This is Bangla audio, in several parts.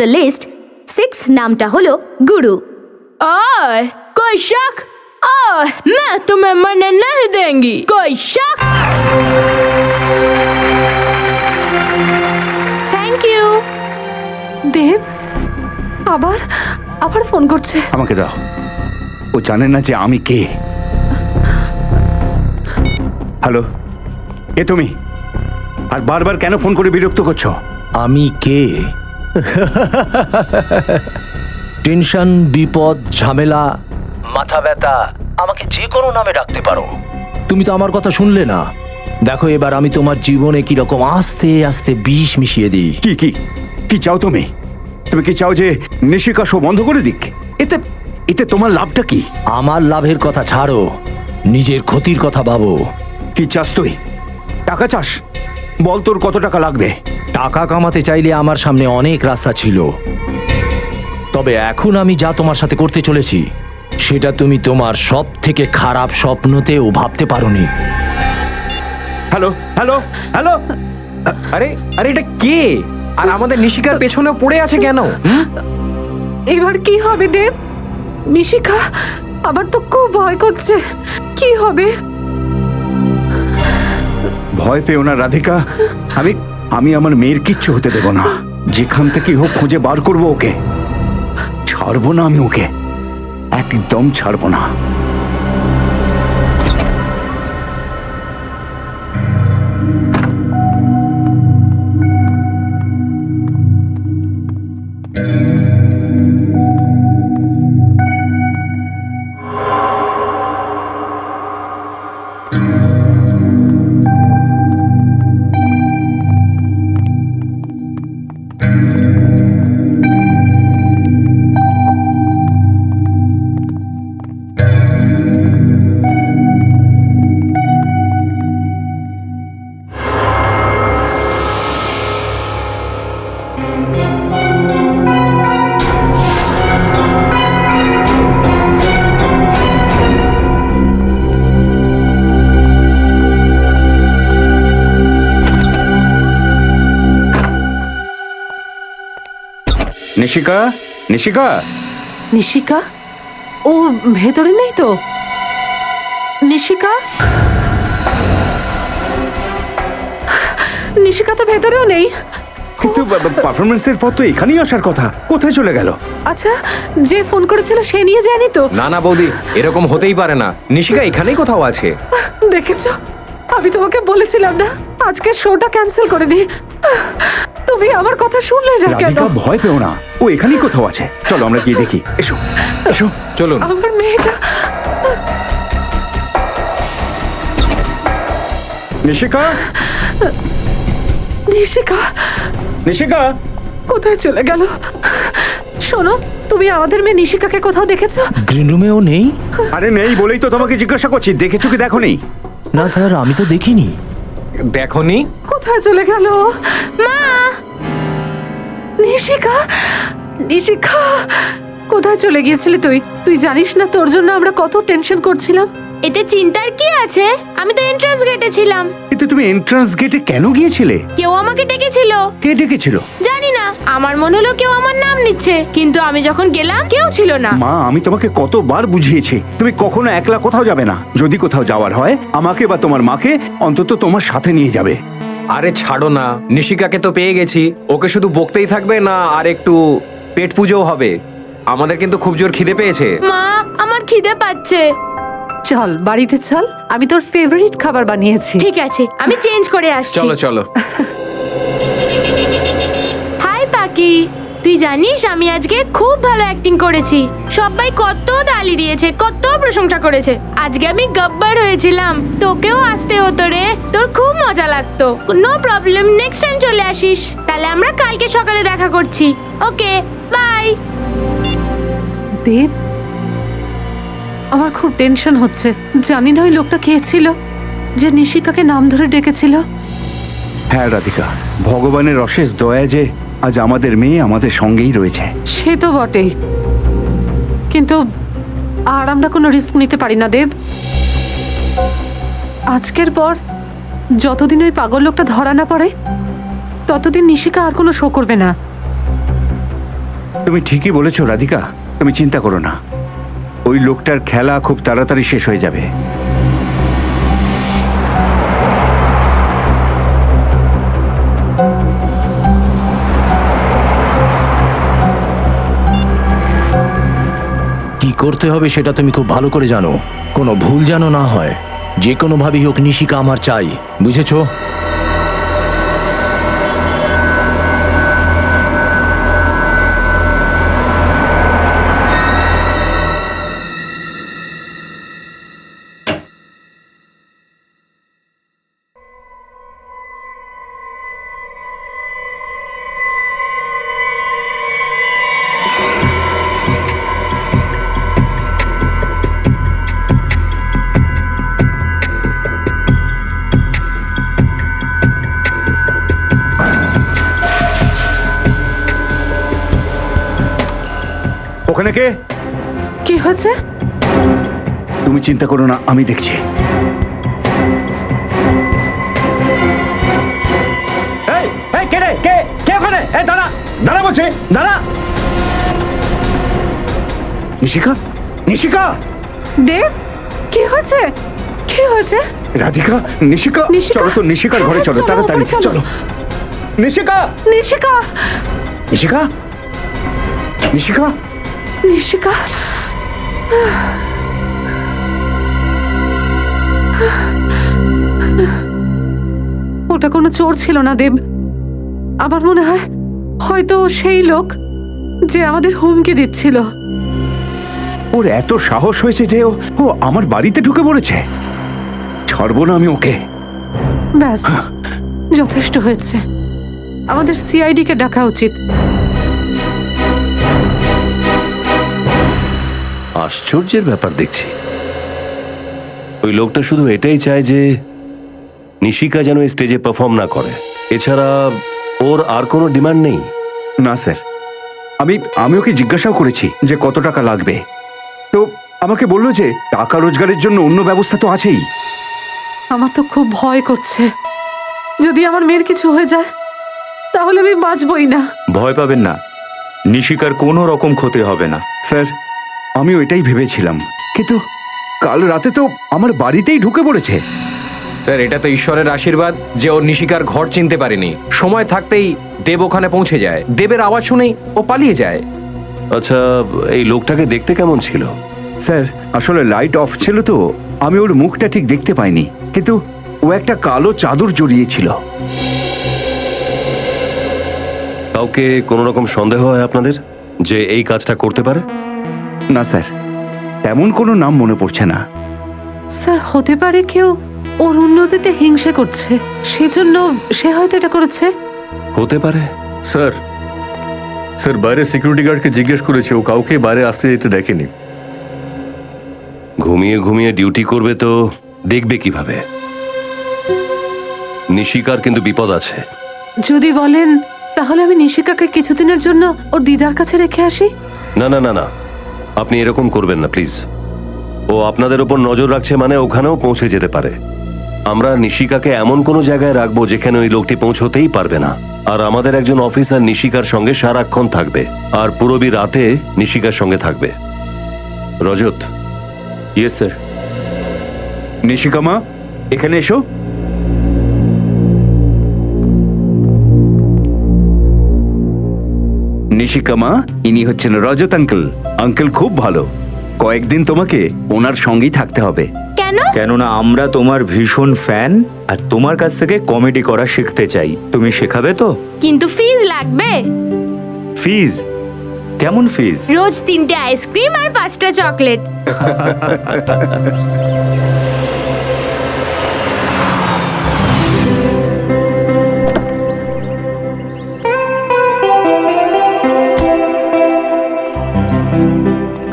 দ্য লিস্ট 6 নামটা হলো গুরু। ओए कोई शक? ओए मैं तुम्हें मरने नहीं देंगी। कोई शक? Thank you. দেব আবার আবার ফোন করছে। আমাকে দাও, ও জানে না যে আমি কে। হ্যালো, কে তুমি? আর বারবার কেন ফোন করে বিরক্ত করছো? আমি কে? টেনশন, বিপদ, ঝামেলা, মাথা ব্যথা, আমাকে যে কোনো নামে ডাকতে পারো। তুমি তো আমার কথা শুনলে না। দেখো এবার আমি তোমার জীবনে কিরকম আস্তে আস্তে বিষ মিশিয়ে দিই। কি কি কি চাও তুমি? তুমি কি চাও যে নিশিকা শো বন্ধ করে দিক? এতে এতে তোমার লাভটা কি? আমার লাভের কথা ছাড়ো, নিজের ক্ষতির কথা ভাবো। কি চাস তুই? টাকা চাস? বল তোর কত টাকা লাগবে। টাকা কামাতে চাইলে আমার সামনে অনেক রাস্তা ছিল, তবে এখন আমি যা তোমার সাথে করতে চলেছি সেটা তুমি তোমার সব থেকে খারাপ স্বপ্নতেও ভাবতে পারোনি। হ্যালো হ্যালো হ্যালো, আরে আরে এটা কে? আর আমাদের নিশিকার পেছনে পড়ে আছে কেন? এবার কি হবে দেব? নিশিকা আবার তো খুব ভয় করছে। কি হবে? ভয় পেও না রাধিকা, আমি আমি আমার মেয়ের কিচ্ছু হতে দেব না। যেখান থেকে হোক খুঁজে বার করবো ওকে। ছাড়বো না আমি ওকে, একদম ছাড়বো না। নিশিকা, নিশিকা, নিশিকা? ও ভেতরে নেই তো? নিশিকা? নিশিকা তো ভেতরেও নেই। কিন্তু পারফরমেন্সের পর তো এখানেই আসার কথা, কোথায় চলে গেল? আচ্ছা, যে ফোন করেছিল সে নিয়ে যায়নি তো? না না বৌদি, এরকম হতেই পারে না। নিশিকা এখানেই কোথাও আছে। দেখেছো, আমি তোমাকে বলেছিলাম না আজকে শোটা ক্যান্সেল করে দিই। তুমি আমার কথা শুনলে না কেন? রাধিকা ভয় পেও না, ও এখানেই কোথাও আছে। চলো আমরা গিয়ে দেখি। এসো এসো। চলুন। আমার মেয়েটা। নিশিকা, নিশিকা নিশিকা, কোথায় চলে গেল? শোনো, তুমি আমাদের মেয়ে নিশিকাকে কোথাও দেখেছো? গ্রিন রুমেও নেই? আরে নেই বলেই তো তোমাকে জিজ্ঞাসা করছি, দেখেছো কি দেখো? নেই। না স্যার, আমি তো দেখিনি। দেখোনি? কোথায় চলে গেল? মা! নিশিকা, নিশিকা, কোথায় চলে গিয়েছিলি তুই? তুই জানিস না তোর জন্য আমরা কত টেনশন করছিলাম? এতে চিন্তার কি আছে? আমি তো এন্ট্রান্স গেটে ছিলাম। কিন্তু তুমি এন্ট্রান্স গেটে কেন গিয়েছিলে? কেউ আমাকে ডেকেছিল। কে ডেকেছিল? জানি না, আমার মনে হলো কেউ আমার নাম নিচ্ছে, কিন্তু আমি যখন গেলাম কেউ ছিল না। মা, আমি তোমাকে কতবার বুঝিয়েছি তুমি কখনো একলা কোথাও যাবে না। যদি কোথাও যাওয়ার হয় আমাকে বা তোমার মাকে অন্তত তোমার সাথে নিয়ে যাবে। আরে ছাড়ো না, নিশিকাকে তো পেয়ে গেছি। ওকে শুধু বকতেই থাকবে না, আর একটু পেট পুজোও হবে। আমাদের কিন্তু খুব জোর খিদে পেয়েছে। মা, আমার খিদে পাচ্ছে। চল বাড়িতে চল, আমি তোর ফেভারিট খাবার বানিয়েছি। ঠিক আছে, আমি চেঞ্জ করে আসছি। চলো চলো। হাই পাকি, তুই জানিস আমি আজকে খুব ভালো অ্যাক্টিং করেছি। সবাই কত তালি দিয়েছে, কত প্রশংসা করেছে। আজকে আমি গব্বর হয়েছিলাম। তোকেও আসতে হতো রে, তোর খুব মজা লাগতো। নো প্রবলেম, নেক্সট টাইম চলে আসিস। তাহলে আমরা কালকে সকালে দেখা করছি। ওকে, বাই। দেব, আমার খুব টেনশন হচ্ছে। জানি না ওই লোকটা কে ছিল যে নিশিকাকে নাম ধরে ডেকেছিল। হ্যাঁ রাধিকা, ভগবানের অশেষ দয়া যে আজ আমাদের মেয়ে আমাদের সঙ্গেই রয়েছে। সে তো বটেই, কিন্তু আর আমরা কোনো রিস্ক নিতে পারি না দেব। আজকের পর যতদিন ওই পাগল লোকটা ধরা না পড়ে ততদিন নিশিকা আর কোনো শো করবে না। তুমি ঠিকই বলেছো রাধিকা, তুমি চিন্তা করো না, ওই লোকটার খেলা খুব তাড়াতাড়ি শেষ হয়ে যাবে। কি করতে হবে সেটা তুমি খুব ভালো করে জানো। কোনো ভুল যেন না হয়। যে কোনোভাবেই হোক নিশিকা আমার চাই, বুঝেছো? ওখানে কে? কি হয়েছে? তুমি চিন্তা করো না, আমি দেখছি। এই, এই, কে রে? কে? কে ওখানে? এই, দাঁড়া, দাঁড়া বলছে, দাঁড়া। নিশিকা, নিশিকা, দেব, কি হয়েছে? কি হয়েছে? রাধিকা, নিশিকা, নিশিকা? চলো তো নিশিকার ঘরে হ্যাঁ, চলো, চলো, তাড়াতাড়ি ওপরে চলো। চলো। নিশিকা, নিশিকা, নিশিকা, নিশিকা, নিশিকা। ওটা কোনো চোর ছিল না দেব। আমার মনে হয় হয়তো ও সেই লোক যে আমাদের হুমকি দিচ্ছিল। ওর এত সাহস হয়েছে যে ও আমার বাড়িতে ঢুকে পড়েছে। ছাড়বো না আমি ওকে। ব্যাস, যথেষ্ট হয়েছে। আমাদের সিআইডি কে ডাকা উচিত। আশ্চর্যের ব্যাপার দেখছি। ওই লোকটা শুধু এটাই চায় যে নিশিকা যেন স্টেজে পারফর্ম না করে। এছাড়া ওর আর কোনো ডিমান্ড নেই। না স্যার, আমি ওকে জিজ্ঞাসাও করেছি যে কত টাকা লাগবে, তো আমাকে বললো যে টাকা রোজগারের জন্য অন্য ব্যবস্থা তো আছেই। আমার তো খুব ভয় করছে, যদি আমার মেয়ের কিছু হয়ে যায় তাহলে আমি বাঁচবই না। ভয় পাবেন না, নিশিকার কোনো রকম ক্ষতি হবে না। স্যার, আমি ওইটাই ভেবেছিলাম, কিন্তু কাল রাতে তো আমার বাড়িতেই ঢুকে পড়েছে। স্যার, এটা তো ঈশ্বরের আশীর্বাদ যে ওর নিশিকার ঘর চিনতে পারেনি। সময় থাকতেই দেব ওখানে পৌঁছে যায়। দেবের আওয়াজ শুনেই ও পালিয়ে যায়। আচ্ছা, এই লোকটাকে দেখতে কেমন ছিল? স্যার, আসলে লাইট অফ ছিল তো আমি ওর মুখটা ঠিক দেখতে পাইনি, কিন্তু ও একটা কালো চাদর জড়িয়েছিল। কাউকে কোনো রকম সন্দেহ হয় আপনাদের যে এই কাজটা করতে পারে? না স্যার, তেমন কোনো নাম মনে পড়ছে না। স্যার, হতে পারে কেউ ওর উন্নতিতে হিংসে করছে, সেজন্য সে হয়তো এটা করেছে। হতে পারে। স্যার, স্যার বাইরে সিকিউরিটি গার্ডকে জিজ্ঞেস করেছি, ও কাউকে বাইরে আসতে যেতে দেখেনি। ঘুমিয়ে ঘুমিয়ে ডিউটি করবে তো দেখবে কিভাবে? নিশিকার কিন্তু বিপদ আছে। যদি বলেন তাহলে আমি নিশিকাকে কিছুদিনের জন্য ওর দিদার কাছে রেখে আসি। না না না না, আপনি এরকম করবেন না প্লিজ। ও আপনাদের ওপর নজর রাখছে মানে ওখানেও পৌঁছে যেতে পারে। আমরা নিশিকাকে এমন কোনো জায়গায় রাখবো যেখানে ওই লোকটি পৌঁছতেই পারবে না। আর আমাদের একজন অফিসার নিশিকার সঙ্গে সারাক্ষণ থাকবে, আর পুরবী রাতে নিশিকার সঙ্গে থাকবে। রজত। Yes sir. নিশিকা মা, এখানে এসো। নিশিকা মা, ইনি হচ্ছেন রজত আঙ্কেল। আঙ্কেল খুব ভালো, কয়েকদিন তোমাকে ওনার সঙ্গেই থাকতে হবে। কেন? কেননা আমরা তোমার ভীষণ ফ্যান, আর তোমার কাছ থেকে কমেডি করা শিখতে চাই। তুমি শেখাবে তো? কিন্তু ফিজ লাগবে। ফিজ? কেমন ফিজ? রোজ 3টে আইসক্রিম আর 5টা চকলেট।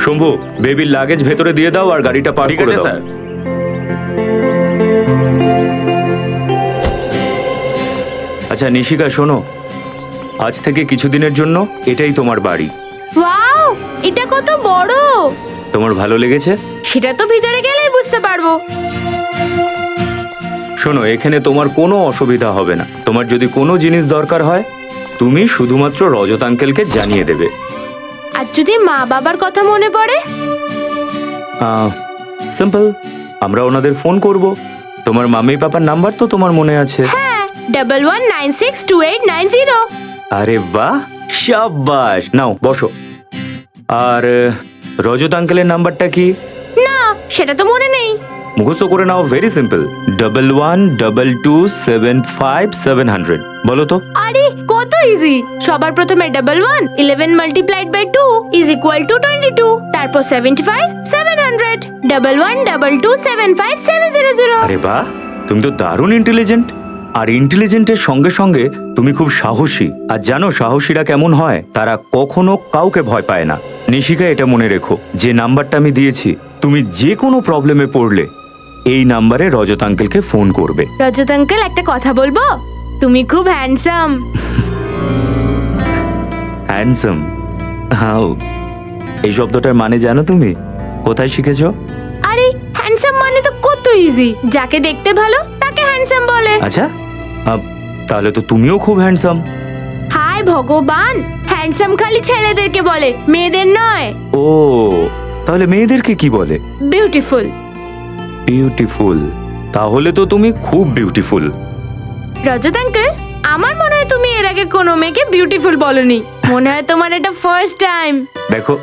শম্ভু, বেবির লাগেজ ভেতরে দিয়ে দাও আর গাড়িটা পার্ক করে দাও। আচ্ছা নিশিকা, শোনো, আজ থেকে কিছুদিনের জন্য এটাই তোমার বাড়ি। ওয়াও, এটা কত বড়! তোমার ভালো লেগেছে? সেটা তো ভিতরে গেলেই বুঝতে পারবো। শোনো, এখানে তোমার কোনো অসুবিধা হবে না। তোমার যদি কোনো জিনিস দরকার হয় তুমি শুধুমাত্র রজত আঙ্কেলকে জানিয়ে দেবে। আর যদি মা বাবার কথা মনে পড়ে? সিম্পল, আমরা ওনাদের ফোন করব। তোমার মাম্মি পাপার নাম্বার তো তোমার মনে আছে? হ্যাঁ, 11962890। আরে বাহ, শাবাশ। নাও বসো। আর রজত আঙ্কেলের নাম্বারটা কি? না, সেটা তো মনে নেই। মুখস্থ করে নাও, ভেরি সিম্পল। 1122757700। বলো তো। আরে কত ইজি! সবার প্রথমে 11 11 multiplied by 2 is equal to 22, তারপর 75 700 1122757700। আরে বাহ, তুমি তো দারুণ ইন্টেলিজেন্ট। আর ইন্টেলিজেন্টের সঙ্গে সঙ্গে তুমি খুব সাহসী। আর জানো সাহসীরা কেমন হয়? তারা কখনো কাউকে ভয় পায় না। নিশিকা, এটা মনে রেখো, যে নাম্বারটা আমি দিয়েছি, তুমি যে কোনো প্রবলেমে পড়লে এই নাম্বারে রজত আঙ্কেলকে ফোন করবে। রজত আঙ্কেল, একটা কথা বলবো? তুমি খুব হ্যান্ডসাম। হ্যান্ডসাম? হাউ? এই শব্দটার মানে জানো তুমি? কোথায় শিখেছো? আরে হ্যান্ডসাম মানে তো কত ইজি। যাকে দেখতে ভালো তাকে হ্যান্ডসাম বলে। আচ্ছা, তাহলে তো তুমিও খুব হ্যান্ডসাম। হায় ভগবান, হ্যান্ডসাম খালি ছেলেদেরকে বলে, মেয়েদের নয়। ও, তাহলে মেয়েদেরকে কি বলে? বিউটিফুল। বিউটিফুল? তাহলে তো তুমি খুব বিউটিফুল। রজত আঙ্কেল, আমার মনে হয় তুমি এর আগে কোনো মেয়েকে বিউটিফুল বলনি। মনে হয় তোমার এটা ফার্স্ট টাইম। দেখো,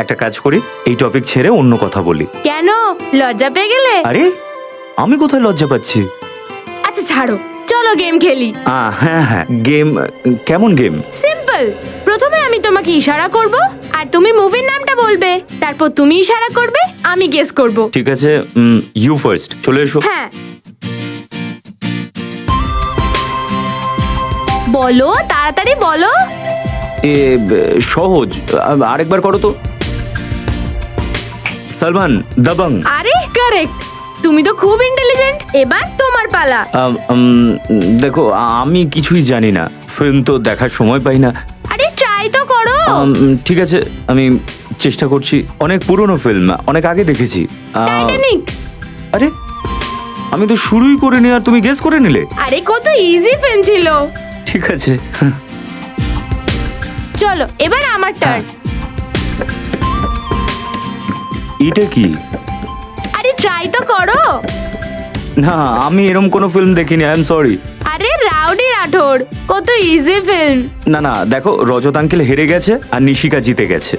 একটা কাজ করি, এই টপিক ছেড়ে অন্য কথা বলি। কেন, লজ্জা পেয়ে গেলে? আরে, আমি কোথায় লজ্জা পাচ্ছি? আচ্ছা ছাড়ো, চলো গেম খেলি। হ্যাঁ হ্যাঁ, গেম? কেমন গেম? সিম্পল। প্রথমে আমি তোমাকে ইশারা করব আর তুমি মুভির নামটা বলবে, তারপর তুমি ইশারা করবে, আমি গেস করব। ঠিক আছে, ইউ ফার্স্ট। চলে এসো। হ্যাঁ, বলো, তাড়াতাড়ি বলো। সহজ, আরেকবার করো তো। সালমান দাবাং। আরে কারেক্ট, তুমি তো খুব ইন্টেলিজেন্ট। এবার তোমার পালা। দেখো, আমি কিছুই জানি না, ফিল্ম তো দেখার সময় পাই না। আরে ট্রাই তো করো। ঠিক আছে, আমি চেষ্টা করছি। অনেক পুরনো ফিল্ম, অনেক আগে দেখেছি। টাইটানিক। আরে, আমি তো শুরুই করিনি আর তুমি গেস করে নিলে। আরে কত ইজি ফিল্ম ছিল। ঠিক আছে। চলো এবার আমার টার্ন। এটা কি? আরে ট্রাই তো করো। না, আমি এরকম কোনো ফিল্ম দেখিনি, আই এম সরি। আরে রাউডি রাঠোর, কত ইজি ফিল্ম। না না, দেখো, রজত আঙ্কেল হেরে গেছে আর নিশিকা জিতে গেছে।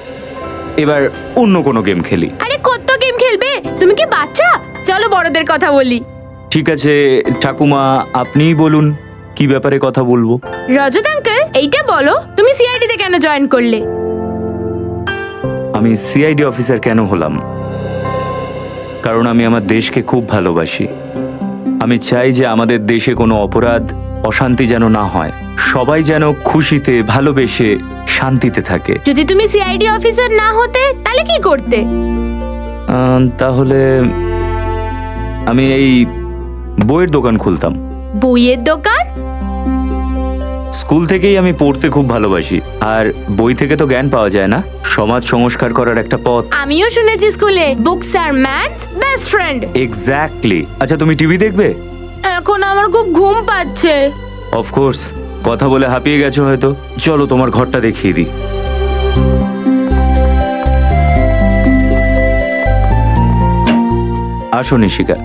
এবার অন্য কোনো গেম খেলি। আরে কত গেম খেলবে, তুমি কি বাচ্চা? চলো বড়দের কথা বলি। ঠিক আছে ঠাকুমা, আপনিই বলুন কি ব্যাপারে কথা বলবো। রজত আঙ্কেল, এইটা বলো, তুমি সিআইডি তে কেন জয়েন করলে? আমি সিআইডি অফিসার কেন হলাম? কারণ আমি আমার দেশকে খুব ভালোবাসি। আমি চাই যে আমাদের দেশে কোনো অপরাধ, অশান্তি যেন না হয়। সবাই যেন খুশিতে, ভালোবেসে, শান্তিতে থাকে। যদি তুমি সিআইডি অফিসার না হতে তাহলে কি করতে? তাহলে আমি এই বইয়ের দোকান খুলতাম। বইয়ের দোকান? স্কুল থেকেই আমি পড়তে খুব ভালোবাসি, আর বই থেকে তো জ্ঞান পাওয়া যায় না, সমাজ সংস্কার করার একটা পথ। আমিও শুনেছি স্কুলে books are man's best friend. Exactly. আচ্ছা, তুমি টিভি দেখবে? এখন আমার খুব ঘুম পাচ্ছে। অফকোর্স, কথা বলে হাঁপিয়ে গেছো হয়তো। চলো তোমার ঘরটা দেখিয়ে দিই। আসো নিশিকা,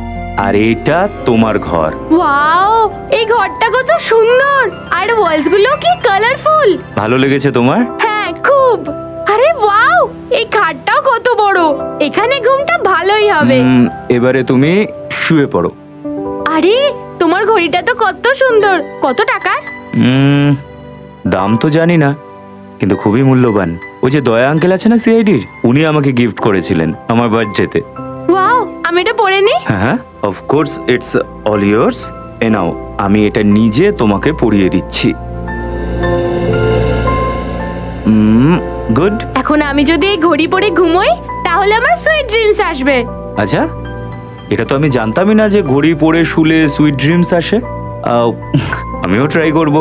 আর এটা তোমার ঘর। ওয়াও, এই ঘরটা কত সুন্দর, আর ওয়ালস গুলো কি কালারফুল। ভালো লেগেছে তোমার? হ্যাঁ খুব। আরে ওয়াও, এই খাটটাও কত বড়, এখানে ঘুমটা ভালোই হবে। এবারে তুমি শুয়ে পড়ো। আরে তোমার ঘড়িটা তো কত সুন্দর, কত টাকার? দাম তো জানি না, কিন্তু খুবই মূল্যবান। ওই যে দয়া আঙ্কেল আছে না সিআইডির, উনি আমাকে গিফট করেছিলেন আমার বার্থডেতে। ওয়াও, আমি এটা পরে নিই? হ্যাঁ, অফকোর্স, ইটস অল ইয়ার্স। এ নাও, আমি এটা নিজে তোমাকে পরিয়ে দিচ্ছি। গুড। এখন আমি যদি এই ঘড়ি পরে ঘুমোই তাহলে আমার সুইট ড্রিমস আসবে। আচ্ছা, এটা তো আমি জানতামই না যে ঘড়ি পরে শুলে সুইট ড্রিমস আসে। আমিও ট্রাই করব।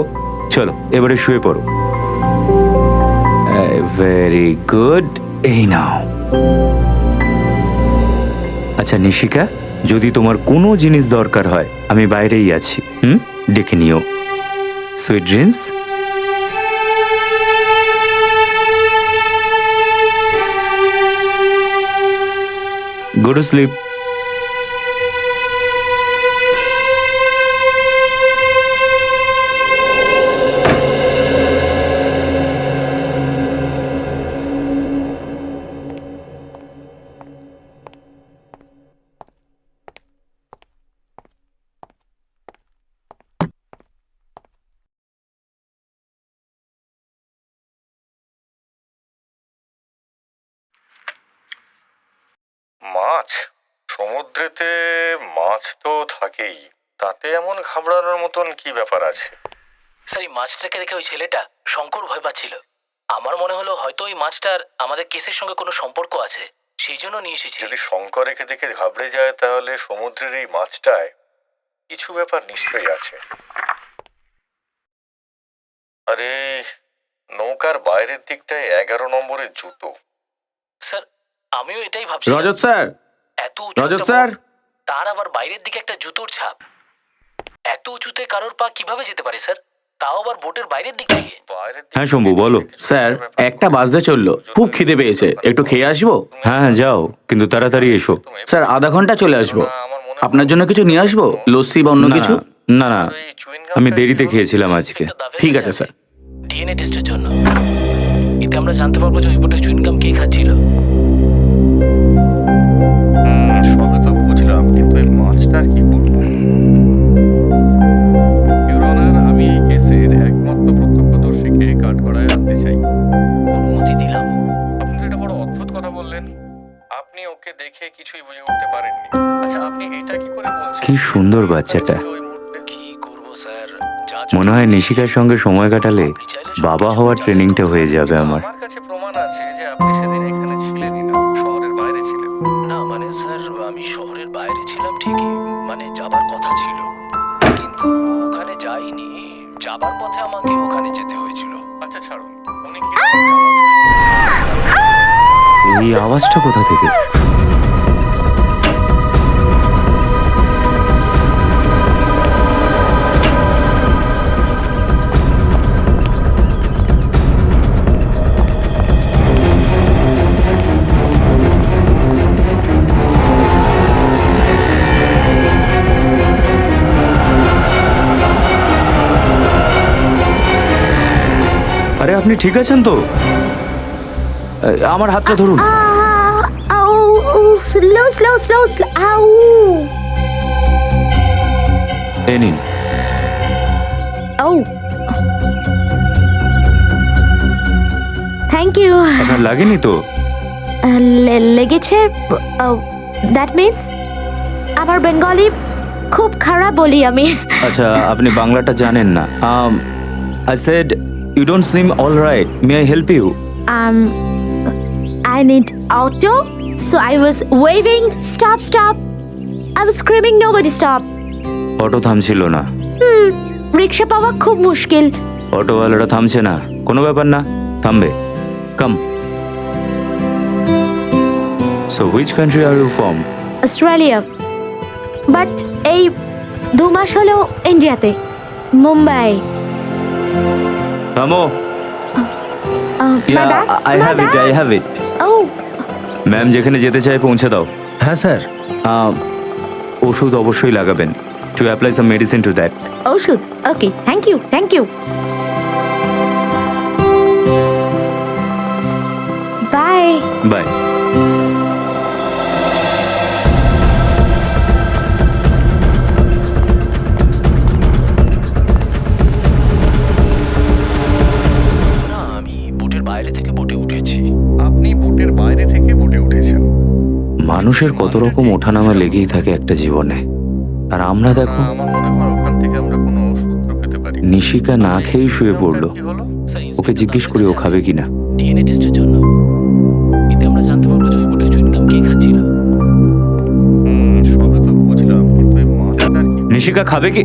চলো এবারে শুয়ে পড়ো। ভেরি গুড, এই নাও। আচ্ছা নিশিকা, যদি তোমার কোনো জিনিস দরকার হয়, আমি বাইরেই আছি, ডেকে নিও। Sweet dreams. Go to sleep. মাছ, সমুদ্রেতে মাছ তো থাকেই, তাতে এমন ঘাবড়ানোর মতন কি ব্যাপার আছে? স্যার এই মাছটাকে দেখে ওই ছেলেটা শঙ্কর ভয় পাচ্ছিল। আমার মনে হলো হয়তো ওই মাছটার আমাদের কেসের সঙ্গে কোনো সম্পর্ক আছে, সেই জন্য নিয়ে এসেছি। যদি শঙ্করেকে দেখে ঘাবড়ে যায় তাহলে সমুদ্রের এই মাছটায় কিছু ব্যাপার নিশ্চয়ই আছে। আরে, নৌকার বাইরের দিকটায় 11 নম্বরের জুতো। স্যার আমিও এটাই ভাবছি। রজত স্যার, এত উঁচু রজত একটা স্যার। বোট, তার আবার বাইরের দিকে একটা জুতোর ছাপ। এত উঁচুতে কারোর পা কিভাবে যেতে পারে স্যার, তাও আবার বোটের বাইরের দিক থেকে? বাইরের দিক হ্যাঁ শম্ভু, বলো। স্যার একটা বাজতে চললো, খুব খিদে পেয়েছে, একটু খেয়ে আসবো? হ্যাঁ হ্যাঁ, যাও, কিন্তু তাড়াতাড়ি এসো। স্যার আধা ঘন্টা চলে আসবো। আমার মনে আপনার জন্য কিছু নিয়ে আসবো, লস্যি বা অন্য না, কিছু? না না, হয় এই chewing gum আমি টা দেরিতে কিভাবে- খেয়েছিলাম আজকে। ঠিক আছে স্যার। ডিএনএ টেস্টের জন্য। এতে আমরা জানতে পারবো যে ওই বোটে চুইনগাম কে খাচ্ছিল। সবে তো বুঝলাম, কিন্তু এই মাছটার কি করবো? Your Honor, আমি এই কেসের একমাত্র প্রত্যক্ষদর্শীকে কাঠগড়ায় আনতে চাই। অনুমতি দিলাম। আপনি তো এটা বড় অদ্ভুত কথা বললেন। আপনি ওকে দেখে কিছুই বুঝে উঠতে পারেননি। আচ্ছা, আপনি এটা কি করে বলছেন? কি সুন্দর বাচ্চাটা। ওই মুহূর্তে কি করবো স্যার, যা মনে হয় নিশিকার সঙ্গে সময় কাটালে বাবা হওয়ার ট্রেনিংটা হয়ে যাবে আমার। আমার কাছে প্রমাণ আছে যে আপনি সেদিন এখানে ছিলেনই না, শহরের বাইরে ছিলেন। না মানে স্যার, আমি শহরের বাইরে ছিলাম ঠিকই, মানে যাবার কথা ছিল, কিন্তু ওখানে যাইনি। যাবার পথে আমাকে ওখানে যেতে হয়েছিল। আচ্ছা ছাড়ুন, উনি কি এই আওয়াজটা কোথা থেকে? আরে আপনি ঠিক আছেন তো? আমার হাতটা ধরুন। আউ স্লো স্লো স্লো স্লো আউ এই নিন। ও থ্যাংক ইউ। আপনার লাগেনি তো? লেগেছে। দ্যাট মিন্স আমার বেঙ্গলি খুব খারাপ বলি আমি। আচ্ছা, আপনি বাংলাটা জানেন না। I said you don't seem all right, may I help you? I need auto, so I was waving, stop, stop. I was screaming, nobody stop. Auto থামছিল না। রিক্সা পাওয়া খুব মুশকিল। অটোওয়ালাটা থামছে না, কোনো ব্যাপার না, থামবে। Calm. So which country are you from? Australia, but এই 2 মাস হলো ইন্ডিয়াতে, মুম্বাই। থামো। I have it, I have it. ও ম্যাম যেখানে যেতে চায় পৌঁছে দাও। হ্যাঁ স্যার। ওষুধ অবশ্যই লাগাবেন। To apply some medicine to that. ওষুধ, okay, thank you, thank you. Bye. Bye. না, আমি বোটের বাইরে থেকে বোটে উঠেছি। আপনি বোটের বাইরে থেকে বোটে উঠেছেন? মানুষের কত রকম ওঠানামা লেগেই থাকে একটা জীবনে, আর আমরা দেখো আমার মনে হয় ওখান থেকে আমরা কোনো সূত্র পেতে পারি। নিশিকা না খেয়েই শুয়ে পড়লো। কি হলো? ওকে জিজ্ঞেস করি ও খাবে কিনা। ডিএনএ টেস্টের জন্য। এতে আমরা জানতে পারবো যে ওই বোটে চুইনগাম কে খাচ্ছিল। সবে তো বুঝলাম, কিন্তু এই মাছটার কি? নিশিকা খাবে কি?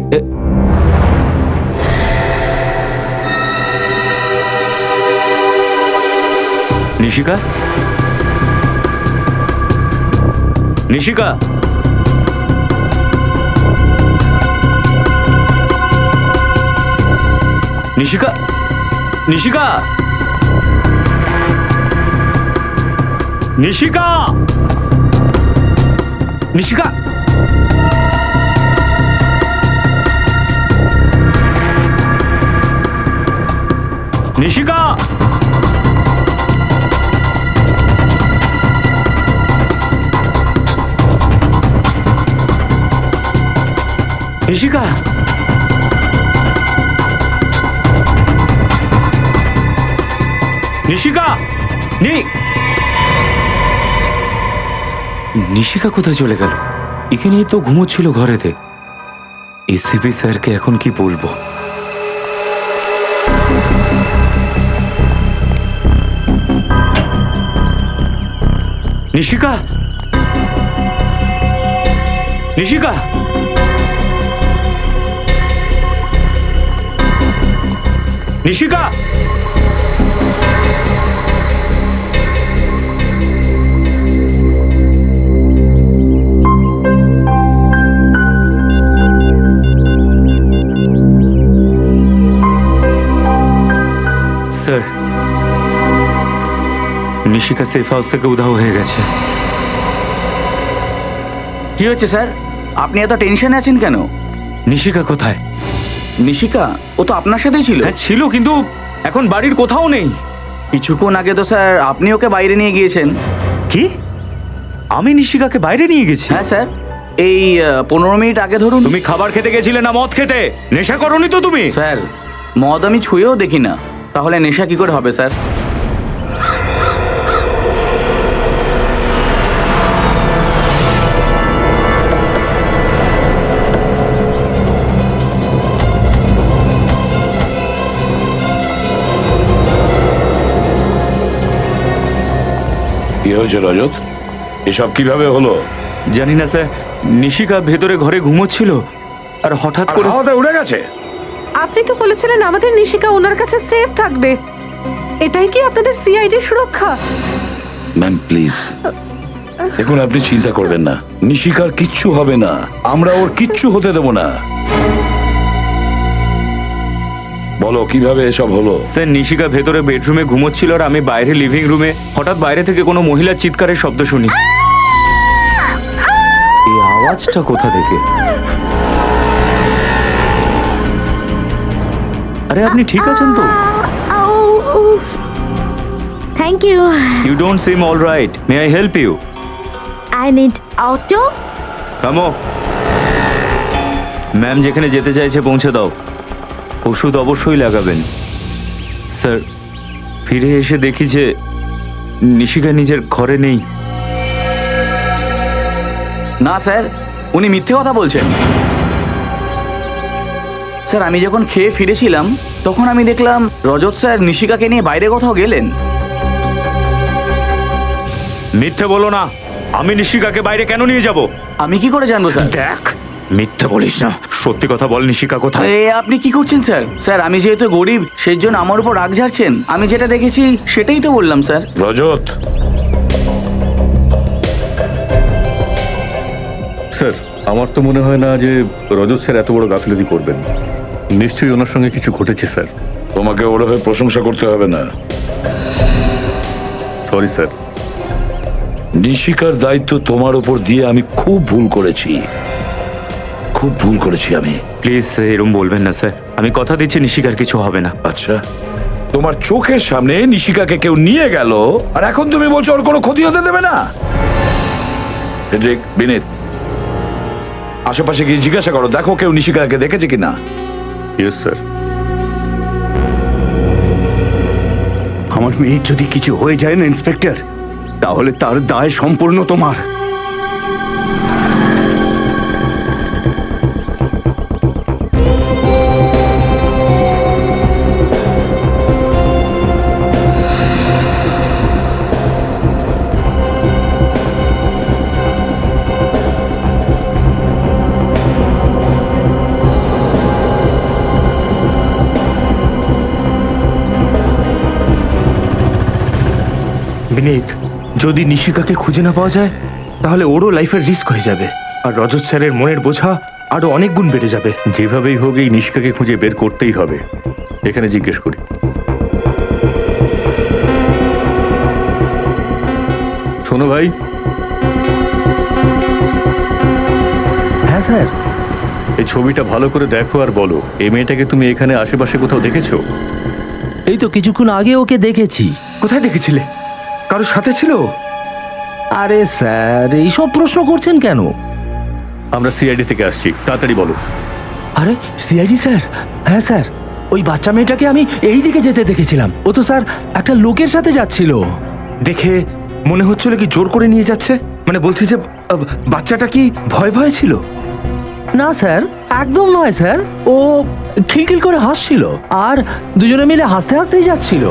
নিশিকা, নিশিকা, নিশিকা, নিশিকা, নিশিকা, নিশিকা নিশিকা নিশিকা নিশিকা নিশিকা কোথায় চলে গেল? এখানেই তো ঘুমোচ্ছিল ঘরেতে। এসিপি স্যারকে এখন কি বলবো? Nishika Nishika Nishika sir, Nishika safe house থেকে উধাও হয়ে গেছে। কি হচ্ছে স্যার? আপনি এত টেনশনে আছেন কেন? নিশিকা কোথায়? নিশিকা ও তো আপনার সাথেই ছিল। হ্যাঁ ছিল, কিন্তু এখন বাড়ির কোথাও নেই। কিছুক্ষণ আগে তো স্যার আপনি ওকে বাইরে নিয়ে গিয়েছেন। কি? আমি নিশিকাকে বাইরে নিয়ে গেছি? হ্যাঁ স্যার, এই 15 মিনিট আগে ধরুন। তুমি খাবার খেতে গেছিলে না মদ খেতে? নেশা করনি তো তুমি? স্যার, মদ আমি ছুঁয়েও দেখি না, তাহলে নেশা কি করে হবে স্যার? কি হয়েছে রজত? এসব কিভাবে হলো? জানি না স্যার, নিশিকা ভেতরে ঘরে ঘুমোচ্ছিল আর হঠাৎ করে হাওয়াতে উড়ে গেছে। আপনি তো বলেছিলেন আমাদের নিশিকা ওনার কাছে সেফ থাকবে। এটাই কি আপনাদের সিআইডি সুরক্ষা? ম্যাম প্লিজ, দেখুন আপনি চিন্তা করবেন না, নিশিকার কিচ্ছু হবে না, আমরা ওর কিচ্ছু হতে দেব না। বলো কিভাবে এসব হলো? স্যার, নিশিকা ভেতরে বেডরুমে ঘুমোচ্ছিল আর আমি বাইরে লিভিং রুমে। হঠাৎ বাইরে থেকে কোনো মহিলার চিৎকারের শব্দ শুনি। এই আওয়াজটা কোথা থেকে? আরে আপনি ঠিক আছেন তো? Thank you. You don't seem all right. May I help you? I need auto. কামো। ম্যাম যেখানে যেতে চাইছে পৌঁছে দাও। ওষুধ অবশ্যই লাগাবেন। স্যার, ফিরে এসে দেখি যে নিশিকা নিজের ঘরে নেই। না স্যার, উনি মিথ্যে কথা বলছেন। স্যার, আমি যখন খেয়ে ফিরেছিলাম তখন আমি দেখলাম রজত স্যার নিশিকাকে নিয়ে বাইরে কোথাও গেলেন। মিথ্যে বলো না। আমি নিশিকাকে বাইরে কেন নিয়ে যাব? আমি কি করে জানবো স্যার? দেখ, মিথ্যে বলিস না, সত্যি কথা বল। নিশিকা কোথায়? এ আপনি কি করছেন স্যার? স্যার, আমি যেহেতু গরিব সেই জন্য আমার উপর রাগ ঝাড়ছেন। আমি যেটা দেখেছি সেটাই তো বললাম স্যার। রজত, স্যার, আমার তো মনে হয় না যে রজত স্যার এত বড় গাফিলতি করবেন। নিশ্চয়ই ওনার সঙ্গে কিছু ঘটেছে স্যার। তোমাকে ওর হয়ে প্রশংসা করতে হবে না। Sorry sir. নিশিকার দায়িত্ব তোমার উপর দিয়ে আমি খুব ভুল করেছি, খুব ভুল করেছি আমি। প্লিজ এরকম বলবেন না স্যার। আমি কথা দিচ্ছি নিশিকার কিছু হবে না। আচ্ছা, তোমার চোখের সামনে নিশিকাকে কেউ নিয়ে গেল আর এখন তুমি বলছো ওর কোনো ক্ষতি হতে দেবে না? হেড্রিক, বিনীত, আশেপাশে গিয়ে জিজ্ঞাসা করো, দেখো কেউ নিশিকাকে দেখেছে কিনা। Yes sir. আমার মেয়ের যদি কিছু হয়ে যায় না ইন্সপেক্টর, তাহলে তার দায় সম্পূর্ণ তোমার। বিনীত, যদি নিশিকাকে খুঁজে না পাওয়া যায় তাহলে ওরও লাইফের রিস্ক হয়ে যাবে, আর রজত স্যারের মনের বোঝা আরো অনেক গুণ বেড়ে যাবে। যেভাবেই হোক এই নিশিকাকে খুঁজে বের করতেই হবে। এখানে জিজ্ঞেস করি। শোনো ভাই, হ্যাঁ স্যার। এই ছবিটা ভালো করে দেখো আর বলো, এই মেয়েটাকে তুমি এখানে আশেপাশে কোথাও দেখেছো? এই তো কিছুক্ষণ আগে ওকে দেখেছি। কোথায় দেখেছিলে? কারোর সাথে ছিল? আরে স্যার এইসব প্রশ্ন করছেন কেন? আমরা সিআইডি থেকে আসছি, তাড়াতাড়ি বলো। আরে সিআইডি স্যার? হ্যাঁ স্যার, ওই বাচ্চা মেয়েটাকে আমি এই দিকে যেতে দেখেছিলাম। ও তো স্যার একটা লোকের সাথে যাচ্ছিল। দেখে মনে হচ্ছিল কি জোর করে নিয়ে যাচ্ছে? মানে বলছি যে বাচ্চাটা কি ভয় ভয় ছিল? না স্যার, একদম নয় স্যার। ও খিলখিল করে হাসছিল আর দুজনে মিলে হাসতে হাসতেই যাচ্ছিল।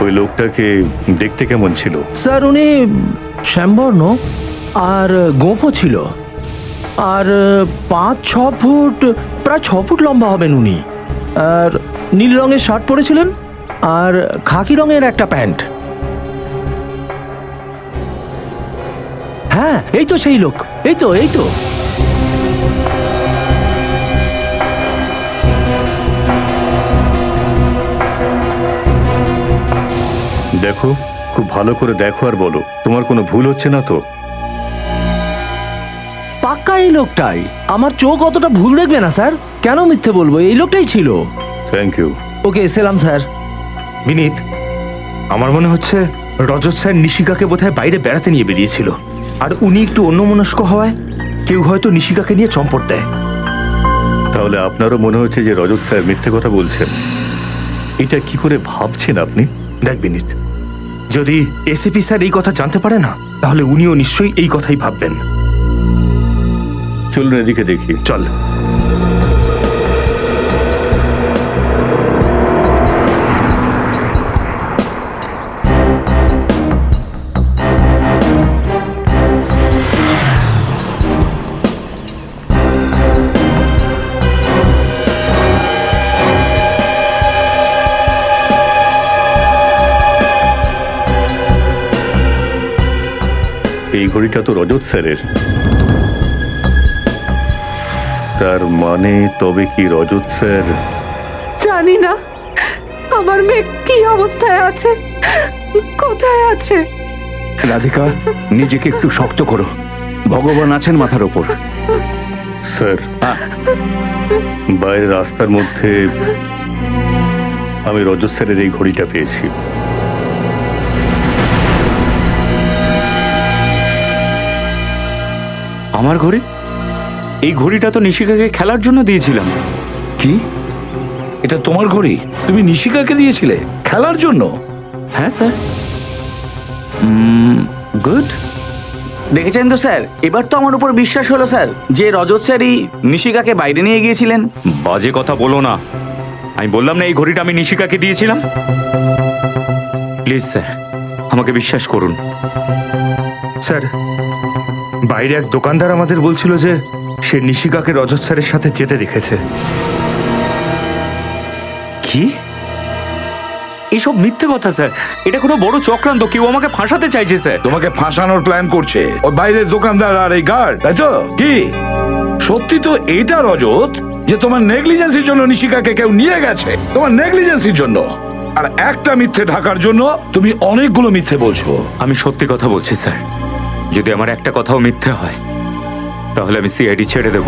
ওই লোকটাকে দেখতে কেমন ছিল? স্যার উনি শ্যামবর্ণ আর গোঁফও ছিল, আর 5-6 ফুট, প্রায় 6 ফুট লম্বা হবেন উনি। আর নীল রঙের শার্ট পরেছিলেন আর খাকি রঙের একটা প্যান্ট। হ্যাঁ এই তো সেই লোক, এই তো এই তো। দেখো, খুব ভালো করে দেখো আর বলো, তোমার কোনো ভুল হচ্ছে না তো? পাক্কা এই লোকটাই। আমার চোখ অতটা ভুল দেখবে না স্যার, কেন মিথ্যে বলবো? এই লোকটাই ছিল। Thank you. ওকে এসেলাম স্যার। বিনীত, আমার মনে হচ্ছে রজত স্যার নিশিকাকে বোধহয় বাইরে বেড়াতে নিয়ে বেরিয়েছিল, আর উনি একটু অন্যমনস্ক হওয়ায় কেউ হয়তো নিশিকাকে নিয়ে চম্পট দেয়। তাহলে আপনারও মনে হচ্ছে যে রজত স্যার মিথ্যে কথা বলছেন? এটা কি করে ভাবছেন আপনি? দেখ বিনীত, যদি এসিপি স্যার এই কথা জানতে পারে না, তাহলে উনিও নিশ্চয়ই এই কথাই ভাববেন। চলুন এদিকে দেখি। চল। এই ঘড়িটা তো রজত স্যারের। তার মানে তবে কি রজত স্যার? জানি না আমার মেয়ে কি অবস্থায় আছে, কোথায় আছে। রাধিকা, নিজেকে একটু শক্ত করো, ভগবান আছেন মাথার ওপর। স্যার, বাইরের রাস্তার মধ্যে আমি রজত স্যারের এই ঘড়িটা পেয়েছি। আমার ঘড়ি? এই ঘড়িটা তো নিশিকাকে খেলার জন্য দিয়েছিলাম। কি? এটা তোমার ঘড়ি? তুমি নিশিকাকে দিয়েছিলে খেলার জন্য? হ্যাঁ স্যার। গুড। দেখেছেন তো স্যার, এবার তো আমার উপর বিশ্বাস হলো স্যার যে রজত স্যারই নিশিকাকে বাইরে নিয়ে গিয়েছিলেন। বাজে কথা বলো না। আমি বললাম না এই ঘড়িটা আমি নিশিকাকে দিয়েছিলাম। প্লিজ স্যার, আমাকে বিশ্বাস করুন। স্যার, বাইরে এক দোকানদার আমাদের বলছিল যে সে নিশিকাকে রজত স্যারের সাথে যেতে দেখেছে। কি? এসব মিথ্যে কথা স্যার। এটা কোনো বড় চক্রান্ত, কেউ আমাকে ফাঁসাতে চাইছে স্যার। তোমাকে ফাঁসানোর প্ল্যান করছে ওই বাইরের দোকানদার আর এই গার্ড, তাই তো? কি সত্যি তো এইটা রজত যে তোমার নেগলিজেন্সির জন্য নিশিকাকে কেউ নিয়ে গেছে? তোমার নেগলিজেন্সির জন্য। আর একটা মিথ্যে ঢাকার জন্য তুমি অনেকগুলো মিথ্যে বলছো। আমি সত্যি কথা বলছি স্যার। যদি আমার একটা কথাও মিথ্যে হয় তাহলে আমি সিআইডি ছেড়ে দেব।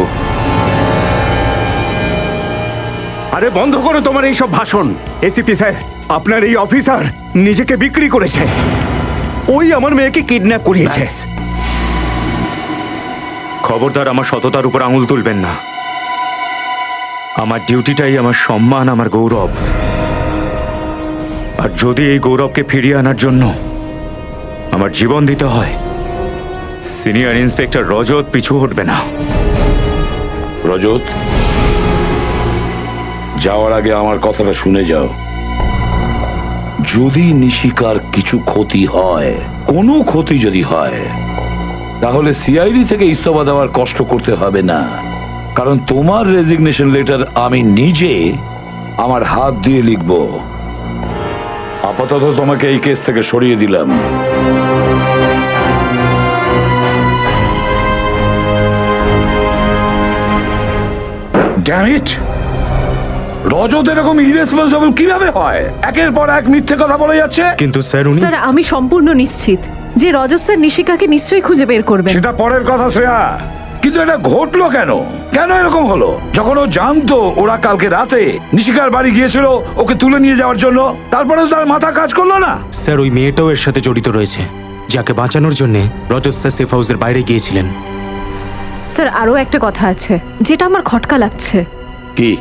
আরে বন্ধ করো তোমার এইসব ভাষণ। এসিপি স্যার, আপনার এই অফিসার নিজেকে বিক্রি করেছে। ওই আমার মেয়েকে কিডন্যাপ করিয়েছে। খবরদার আমার সততার উপর আঙুল তুলবেন না। আমার ডিউটিটাই আমার সম্মান, আমার গৌরব। আর যদি এই গৌরবকে ফিরিয়ে আনার জন্য আমার জীবন দিতে হয়, সিনিয়র ইন্সপেক্টর রজত পিছু হটবে না। রজত, যাওয়ার আগে আমার কথাটা শুনে যাও। যদি নিশিকার কিছু ক্ষতি হয়, কোনো ক্ষতি যদি হয়, তাহলে সিআইডি থেকে ইস্তফা দেওয়ার কষ্ট করতে হবে না, কারণ তোমার রেজিগনেশন লেটার আমি নিজে আমার হাত দিয়ে লিখব। আপাতত তোমাকে এই কেস থেকে সরিয়ে দিলাম। Damn it! রজত এরকম ইরেসপন্সিবল কিভাবে হয়? একের পর এক মিথ্যে কথা বলে যাচ্ছে। কিন্তু স্যার উনি... স্যার, আমি সম্পূর্ণ নিশ্চিত যে রজত স্যার নিশিকাকে নিশ্চয়ই খুঁজে বের করবেন। সেটা পরের কথা শ্রেয়া। কিন্তু এটা ঘটলো কেন? কেন এরকম হলো? যখন ও জানতো ওরা কালকে রাতে নিশিকার বাড়ি গিয়েছিল ওকে তুলে নিয়ে যাওয়ার জন্য, তারপরেও তার মাথা কাজ করলো না। স্যার ওই মেয়েটাও এর সাথে জড়িত রয়েছে, যাকে বাঁচানোর জন্য রজত স্যার সেফ হাউসের বাইরে গিয়েছিলেন। স্যার আরও একটা কথা আছে যেটা আমার খটকা লাগছে। কি?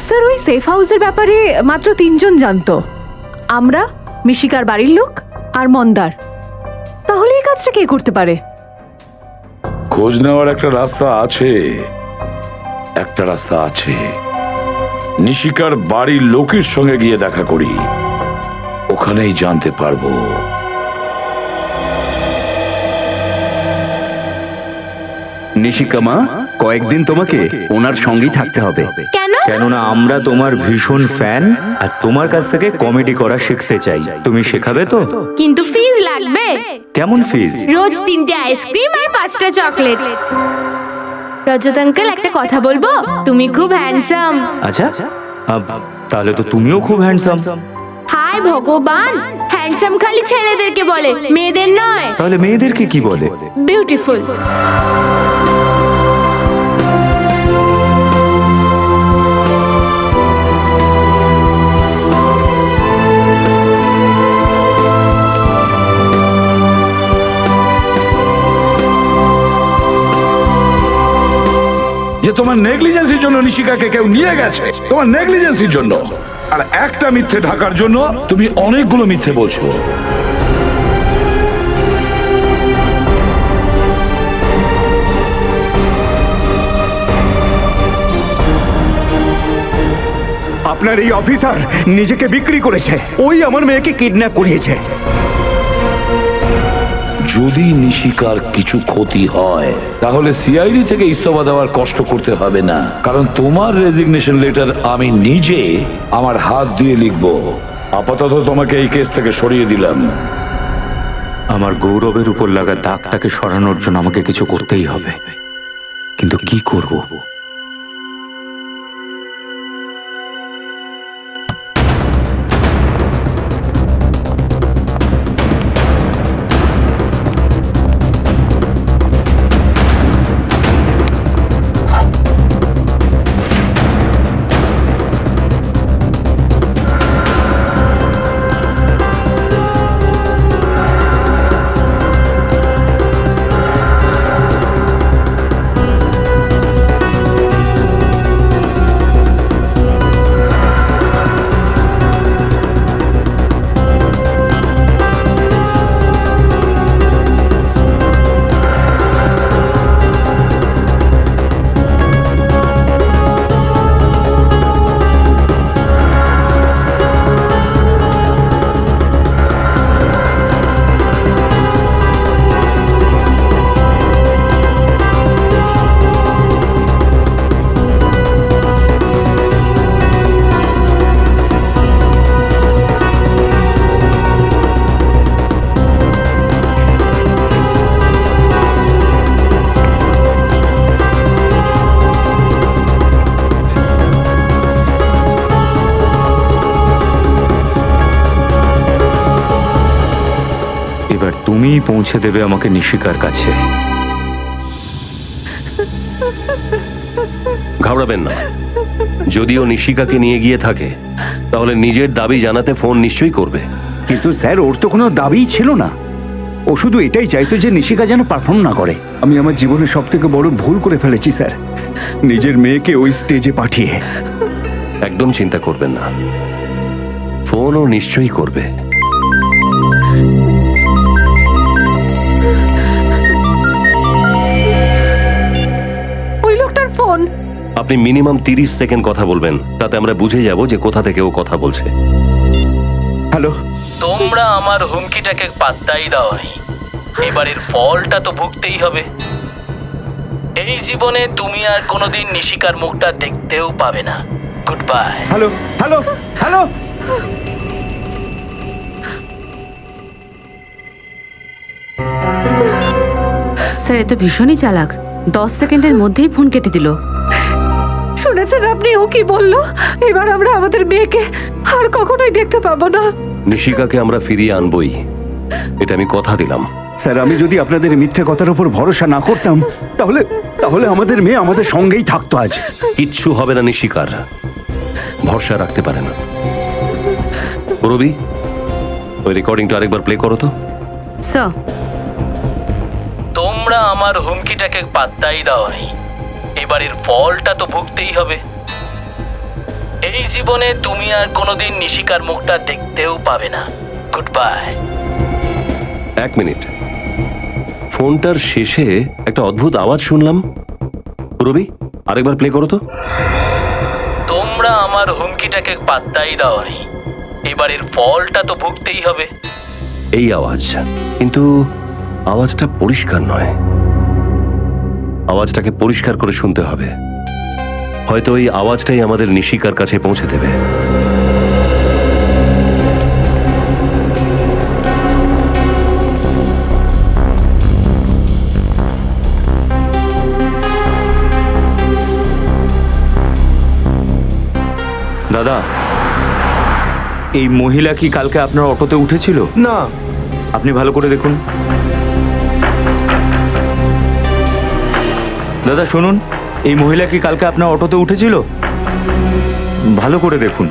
স্যার ওই সেফ হাউসের ব্যাপারে মাত্র 3 জন জানতো, আমরা, মিশিকার বাড়ির লোক আর মন্দার। তাহলে এই কাজটা কে করতে পারে? খোঁজ নেওয়ার একটা রাস্তা আছে, নিশিকার বাড়ির লোকের সঙ্গে গিয়ে দেখা করি, ওখানেই জানতে পারবো। নিশিকা মা, কয়েকদিন তোমাকে ওনার সঙ্গেই থাকতে হবে। কেন? কেননা আমরা তোমার ভীষণ ফ্যান আর তোমার কাছ থেকে কমেডি করা শিখতে চাই। তুমি শেখাবে তো? কিন্তু ফিজ লাগবে। কেমন ফিজ? রোজ 3টে আইসক্রিম আর 5টা চকলেট। রজত আঙ্কেল, একটা কথা বলবো? তুমি খুব হ্যান্ডসাম। আচ্ছা, তাহলে তো তুমিও খুব হ্যান্ডসাম। হায় ভগবান, হ্যান্ডসাম খালি ছেলেদেরকে বলে, মেয়েদের নয়। তাহলে মেয়েদেরকে কি বলে? বিউটিফুল। যে তোমার নেগলিজেন্সির জন্য নিশিকাকে কেউ নিয়ে গেছে, তোমার নেগলিজেন্সির জন্য। আর একটা মিথ্যে ঢাকার জন্য তুমি অনেকগুলো মিথ্যে বলছো। আপনার এই অফিসার নিজেকে বিক্রি করেছে, ওই আমার মেয়েকে কিডন্যাপ করিয়েছে। যদি নিশিকার কিছু ক্ষতি হয় তাহলে সিআইডি থেকে ইস্তফা দেওয়ার কষ্ট করতে হবে না, কারণ তোমার রেজিগনেশন লেটার আমি নিজে আমার হাত দিয়ে লিখব। আপাতত তোমাকে এই কেস থেকে সরিয়ে দিলাম। আমার গৌরবের উপর লাগা দাগটাকে সরানোর জন্য আমাকে কিছু করতেই হবে, কিন্তু কি করব? এবার তুমিই পৌঁছে দেবে আমাকে নিশিকার কাছে। ঘাবড়াবেন না, যদিও নিশিকাকে নিয়ে গিয়ে থাকে তাহলে নিজের দাবি জানাতে ফোন নিশ্চয়ই করবে। কিন্তু স্যার, ওর তো কোনো দাবিই ছিল না। ও শুধু এটাই চাইতো যে নিশিকা যেন পারফর্ম না করে। আমি আমার জীবনে সব থেকে বড় ভুল করে ফেলেছি স্যার, নিজের মেয়েকে ওই স্টেজে পাঠিয়ে। একদম চিন্তা করবেন না, ফোনও নিশ্চয়ই করবে। ওই লোকটার ফোন। আপনি মিনিমাম 30 সেকেন্ড কথা বলবেন, তাতে আমরা বুঝে যাব যে কোথা থেকে ও কথা বলছে। হ্যালো। তোমরা আমার হুমকিটাকে পাত্তাই দাওনি, এবারের ফলটা তো ভুগতেই হবে। এই জীবনে তুমি আর কোনোদিন নিশিকার মুখটা দেখতেও পাবে না। Goodbye. Hello hello hello. Sir এ তো ভীষণই চালাক, 10 সেকেন্ডের মধ্যেই ফোন কেটে দিল। শুনেছেন আপনি ও কি বলল? এবার আমরা আমাদের মেয়েকে আর কখনোই দেখতে পাবো না। নিশিকাকে আমরা ফিরিয়ে আনবই, এটা আমি কথা দিলাম। স্যার, আমি যদি আপনাদের মিথ্যে কথার উপর ভরসা না করতাম তাহলে তাহলে আমাদের মেয়ে আমাদের সঙ্গেই থাকতো আজ। কিচ্ছু হবে না নিশিকার, ভরসা রাখতে পারে না। রবি, ওই রেকর্ডিংটা আরেকবার প্লে করো তো। স্যার, তোমরা আমার হুমকিটাকে পাত্তাই দাওনি, এবারের ফলটা তো ভুগতেই হবে। এই জীবনে তুমি আর কোনোদিন নিশিকার মুখটা দেখতেও পাবে না। Good bye. এক মিনিট, ফোনটার শেষে একটা অদ্ভুত আওয়াজ শুনলাম। রবি, আরেকবার প্লে করো তো। তোমরা আমার হুমকিটাকে পাত্তাই দাওনি, এবারের ফলটা তো ভুগতেই হবে। এই আওয়াজ, কিন্তু আওয়াজটা পরিষ্কার নয়। আওয়াজটাকে পরিষ্কার করে শুনতে হবে। হয়তো ওই আওয়াজটাই আমাদের নিশিকার কাছে পৌঁছে দেবে। দাদা, এই মহিলা কি কালকে আপনার অটোতে উঠেছিল? না। আপনি ভালো করে দেখুন। দাদা শুনুন, এই মহিলা কি কালকে আপনার অটোতে উঠেছিল? ভালো করে দেখুন।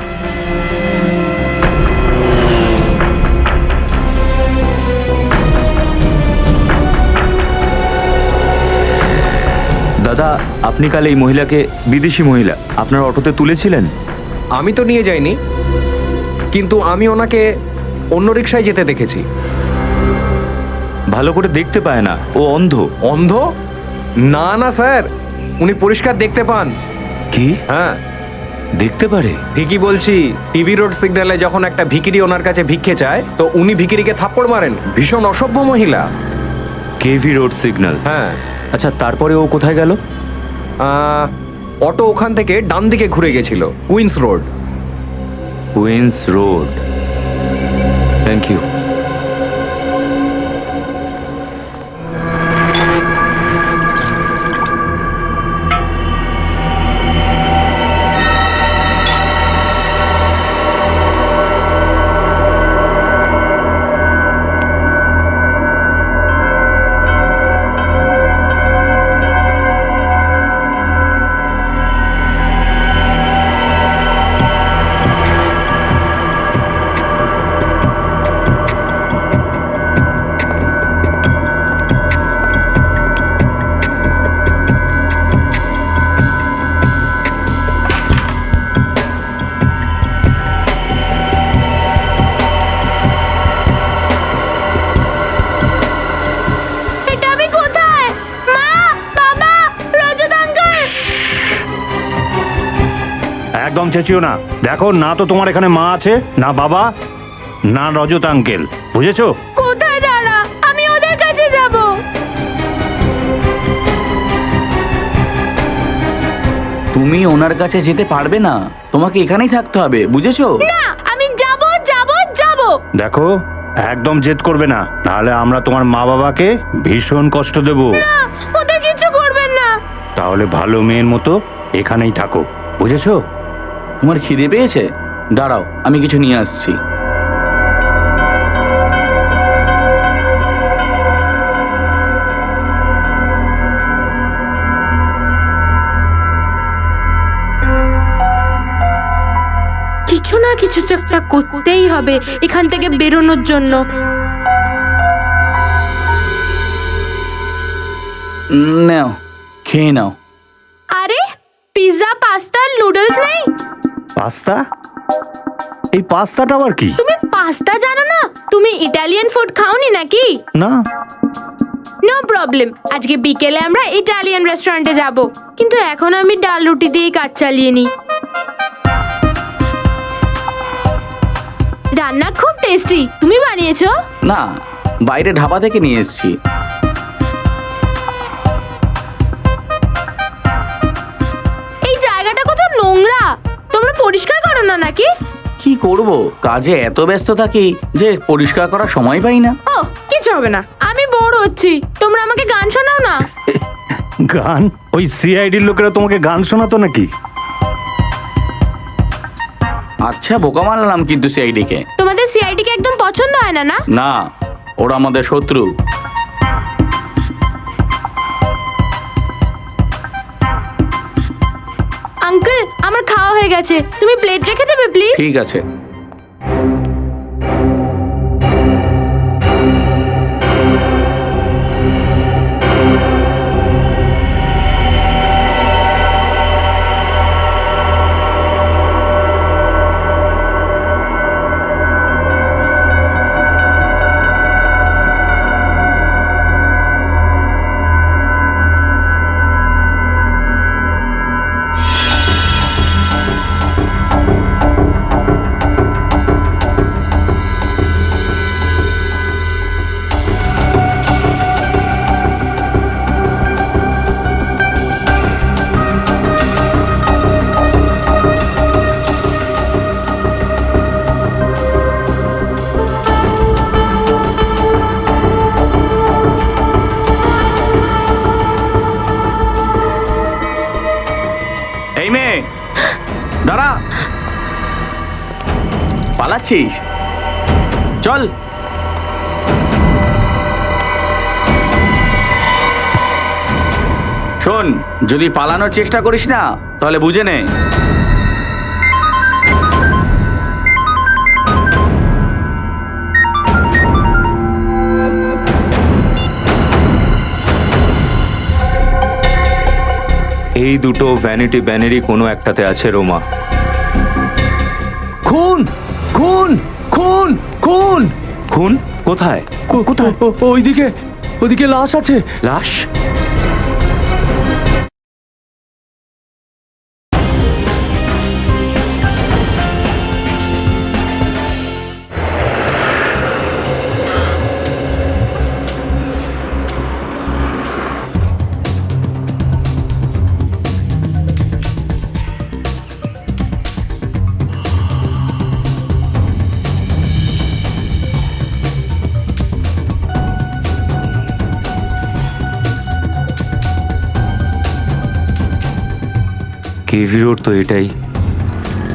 দাদা, আপনি কাল এই মহিলাকে, বিদেশি মহিলা, আপনার অটোতে তুলেছিলেন? আমি তো নিয়ে যাইনি, কিন্তু আমি ওনাকে অন্য রিকশায় যেতে দেখেছি। ভালো করে দেখতে পায় না, ও অন্ধ। অন্ধ? না না স্যার, উনি পরিষ্কার দেখতে পান। কি? হ্যাঁ, দেখতে পারে? ঠিকই বলছি। টিভি রোড সিগন্যালে যখন একটা ভিখিরি ওনার কাছে ভিক্ষে চায়, তো উনি ভিখিরিকে থাপ্পড় মারেন। ভীষণ অসভ্য মহিলা। KV road signal? হ্যাঁ। আচ্ছা, তারপরে ও কোথায় গেল? অটো ওখান থেকে ডান দিকে ঘুরে গেছিল, Queens road. Queens road. Thank you. একদম চেঁচিও না। দেখো, না তো তোমার এখানে মা আছে, না বাবা, না রজত আঙ্কেল, বুঝেছো? কোথায় দাঁড়া, আমি ওদের কাছে যাব। তুমি ওনার কাছে যেতে পারবে না, তোমাকে এখানেই থাকতে হবে, বুঝেছো? না, আমি যাব যাব যাব। দেখো, একদম জেদ করবে না, নাহলে আমরা তোমার মা বাবাকে ভীষণ কষ্ট দেব। না, ওদের কিছু করবেন না। তাহলে ভালো মেয়ের মতো এখানেই থাকো, বুঝেছো? তোমার খিদে পেয়েছে? দাঁড়াও, আমি কিছু নিয়ে আসছি। কিছু না কিছু তো একটা করতেই হবে এখান থেকে বেরোনোর জন্য। নাও, খেয়ে নাও। আরে, পিৎজা, পাস্তা, নুডলস নেই? পাস্তা? এই পাস্তাটা আবার কি? তুমি পাস্তা জানো না? তুমি ইটালিয়ান ফুড খাওনি নাকি? না। নো প্রবলেম, আজকে বিকেলে আমরা ইটালিয়ান রেস্টুরেন্টে যাব, কিন্তু এখন আমি ডাল রুটি দিয়েই কাজ চালিয়ে নিই। রান্না খুব টেস্টি। তুমি বানিয়েছো? না, বাইরে ধাবা থেকে নিয়ে এসেছি। এই জায়গাটা কত নোংরা, তোমরা পরিষ্কার করো না নাকি? কি করব, কাজে এত ব্যস্ত থাকি যে পরিষ্কার করার সময় পাই না। ও, কিছু হবে না, আমি বোর হচ্ছি, তোমরা আমাকে গান শোনাও না। গান? ওই সিআইডির লোকেরা তোমাকে গান শোনাতো নাকি? আচ্ছা, বোকা মানলাম, কিন্তু সিআইডি কে। তোমাদের সিআইডি কে একদম পছন্দ হয় না? না না, ওরা আমাদের শত্রু। হয়ে গেছে, তুমি প্লেট রেখে দেবে প্লিজ? ঠিক আছে। এই মেয়ে দাঁড়া, পালাচ্ছিস? চল। শোন, যদি পালানোর চেষ্টা করিস না তাহলে বুঝে নে এই দুটো ভ্যানিটি ব্যানেরই কোনো একটাতে আছে রোমা। খুন খুন খুন খুন খুন কোথায়? কোথায়? ওইদিকে, ওইদিকে লাশ আছে। লাশ? কেভি রোড তো এটাই।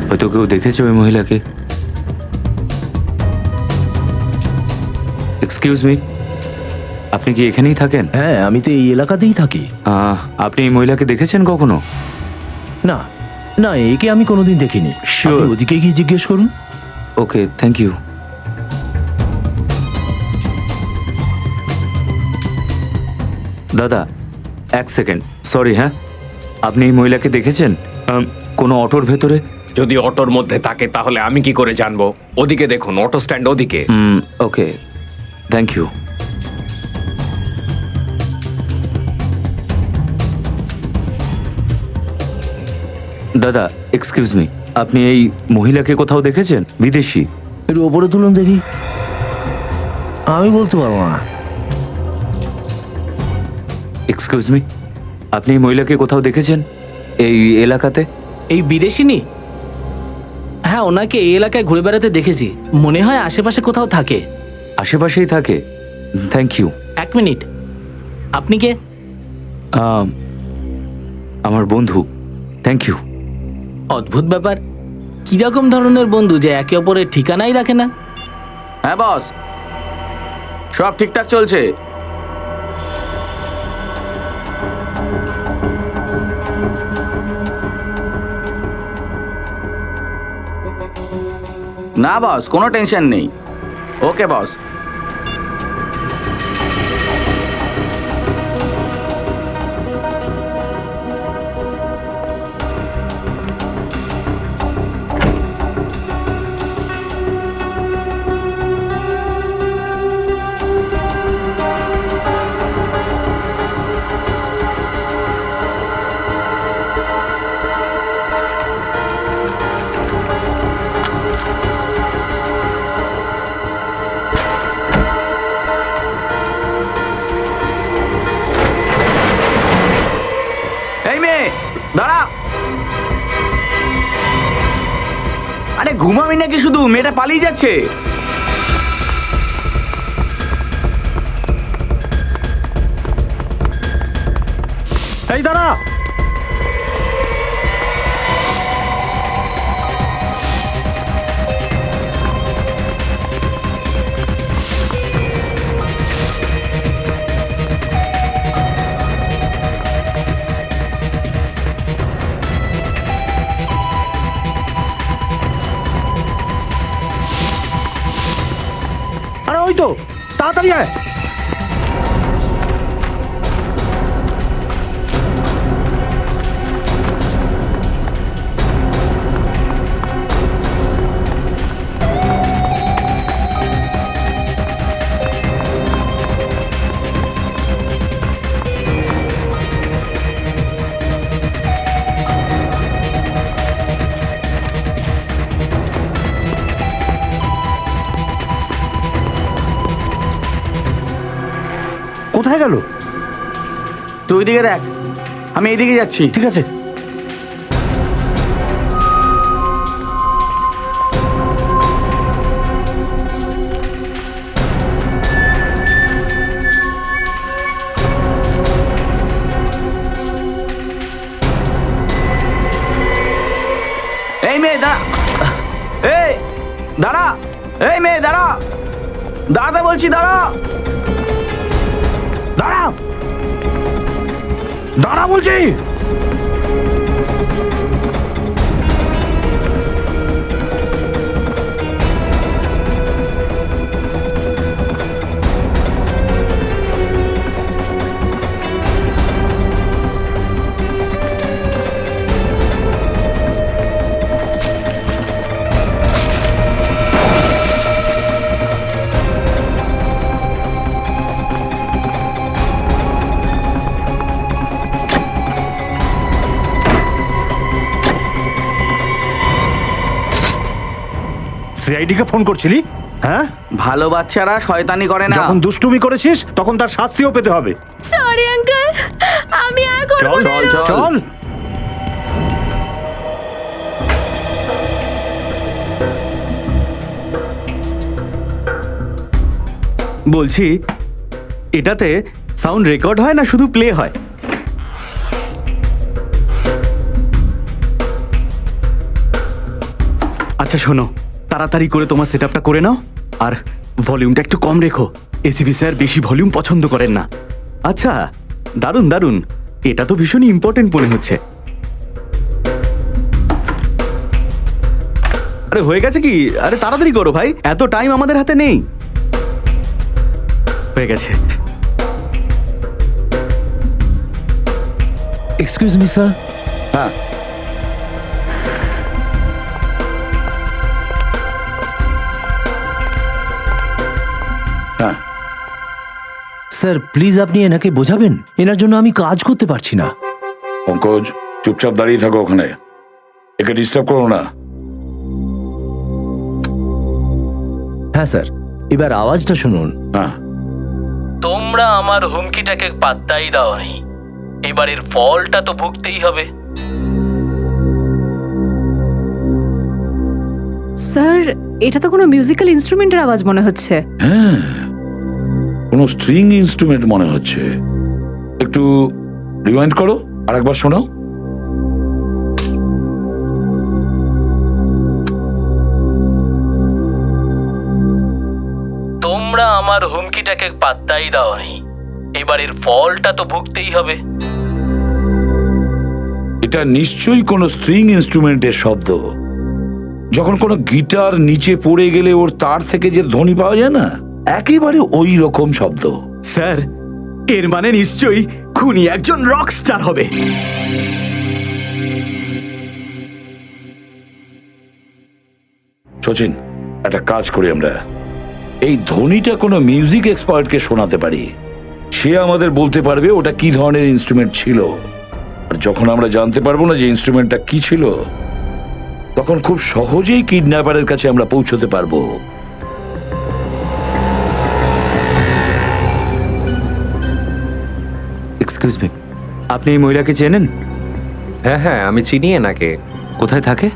হয়তো কেউ দেখেছে ওই মহিলাকে। এক্সকিউজ মি, আপনি কি এখানেই থাকেন? হ্যাঁ, আমি তো এই এলাকাতেই থাকি। আপনি এই মহিলাকে দেখেছেন কখনো? না না, একে আমি কোনোদিন দেখিনি। Sure. আপনি ওদিকে গিয়ে জিজ্ঞেস করুন। ওকে, থ্যাংক ইউ। দাদা, এক সেকেন্ড, সরি। হ্যাঁ, আপনি এই মহিলাকে দেখেছেন কোনো অটোর ভেতরে? যদি অটোর মধ্যে থাকে তাহলে আমি কি করে জানবো? ওদিকে দেখুন, অটো স্ট্যান্ড ওদিকে। ওকে, থ্যাংক ইউ। দাদা, এক্সকিউজ মি, আপনি এই মহিলাকে কোথাও দেখেছেন? বিদেশি? একটু ওপরে তুলুন দেখি। আমি বলতে পারবো না। এক্সকিউজ মি, আপনি এই মহিলাকে কোথাও দেখেছেন এই এলাকাতে? এই বিদেশিনী? হ্যাঁ, ওনাকে এই এলাকায় ঘুরে বেড়াতে দেখেছি। মনে হয় আশেপাশে কোথাও থাকে। আশেপাশেই থাকে? Thank you. এক মিনিট, আপনি কে? আমার বন্ধু। Thank you. অদ্ভুত ব্যাপার, কিরকম ধরনের বন্ধু যে একে অপরের ঠিকানাই রাখে না। হ্যাঁ বস, সব ঠিকঠাক চলছে। না বস, কোনো টেনশন নেই। ওকে বস। দাঁড়া। আরে ঘুমাবি নাকি শুধু? মেয়েটা পালিয়ে যাচ্ছে। এই দাঁড়া। তাড়াতাড়ি আয়। কোথায় গেল? তুই দিকে দেখ, আমি এইদিকে যাচ্ছি। ঠিক আছে। এই মেয়ে দাঁড়া, এই দাঁড়া, এই মেয়ে দাঁড়া, দাঁড়াতে বলছি, দাঁড়া, দাঁড়া, দাঁড়া বলছি। সিআইডি কে ফোন করছিলি? হ্যাঁ, ভালো বাচ্চারা শয়তানি করে না। যখন দুষ্টুমি করেছিস তখন তার শাস্তিও পেতে হবে। সরি আঙ্কেল, আমি আর করব চল না। চল চল। বলছি, এটাতে সাউন্ড রেকর্ড হয় না শুধু প্লে হয়? আচ্ছা শোনো, তাড়াতাড়ি করে তোমার সেটআপটা করে নাও, আর ভলিউমটা একটু কম রেখো। এসিপি স্যার বেশি ভলিউম পছন্দ করেন না। আচ্ছা, দারুণ দারুণ, এটা তো ভীষণই ইম্পর্টেন্ট মনে হচ্ছে। আরে হয়ে গেছে কি? আরে তাড়াতাড়ি করো ভাই, এত টাইম আমাদের হাতে নেই। হয়ে গেছে। Excuse me sir. হ্যাঁ, হ্যাঁ, স্যার প্লিজ আপনি এনাকে বোঝাবেন, এনার জন্য আমি কাজ করতে পারছি না। পঙ্কজ চুপচাপ দাঁড়িয়ে থাকো ওখানে, একে ডিস্টার্ব করো না। হ্যাঁ স্যার, এবার আওয়াজটা শুনুন। হ্যাঁ, তোমরা আমার হুমকিটাকে পাত্তাই দাওনি, এবারের ফলটা তো ভুগতেই হবে। স্যার, এটা তো কোনো মিউজিক্যাল ইনস্ট্রুমেন্টের আওয়াজ মনে হচ্ছে। হ্যাঁ, কোনো স্ট্রিং ইনস্ট্রুমেন্ট মনে হচ্ছে। একটু রিওয়াইন্ড করো, আরেকবার শোনাও। তোমরা আমার হুমকিটাকে পাত্তাই দাওনি, এবারের ফলটা তো ভুগতেই হবে। এটা নিশ্চয়ই কোনো স্ট্রিং ইনস্ট্রুমেন্টের শব্দ। যখন কোনো গিটার নিচে পড়ে গেলে ওর তার থেকে যে ধ্বনি পাওয়া যায় না, একেবারে ওই রকম শব্দ। স্যার, এর মানে নিশ্চয়ই খুনি একজন রক স্টার হবে। সচিন, একটা কাজ করি আমরা, এই ধ্বনিটা কোনো মিউজিক এক্সপার্টকে শোনাতে পারি। সে আমাদের বলতে পারবে ওটা কি ধরনের ইনস্ট্রুমেন্ট ছিল। আর যখন আমরা জানতে পারবো না যে ইনস্ট্রুমেন্টটা কি ছিল, তখন খুব সহজেই কিডন্যাপারের কাছে আমরা পৌঁছতে পারবো। এক্সকিউজ মি, আপনি এই মহিলাকে চেনেন? হ্যাঁ হ্যাঁ, আমি চিনি এনাকে। কোথায় থাকে?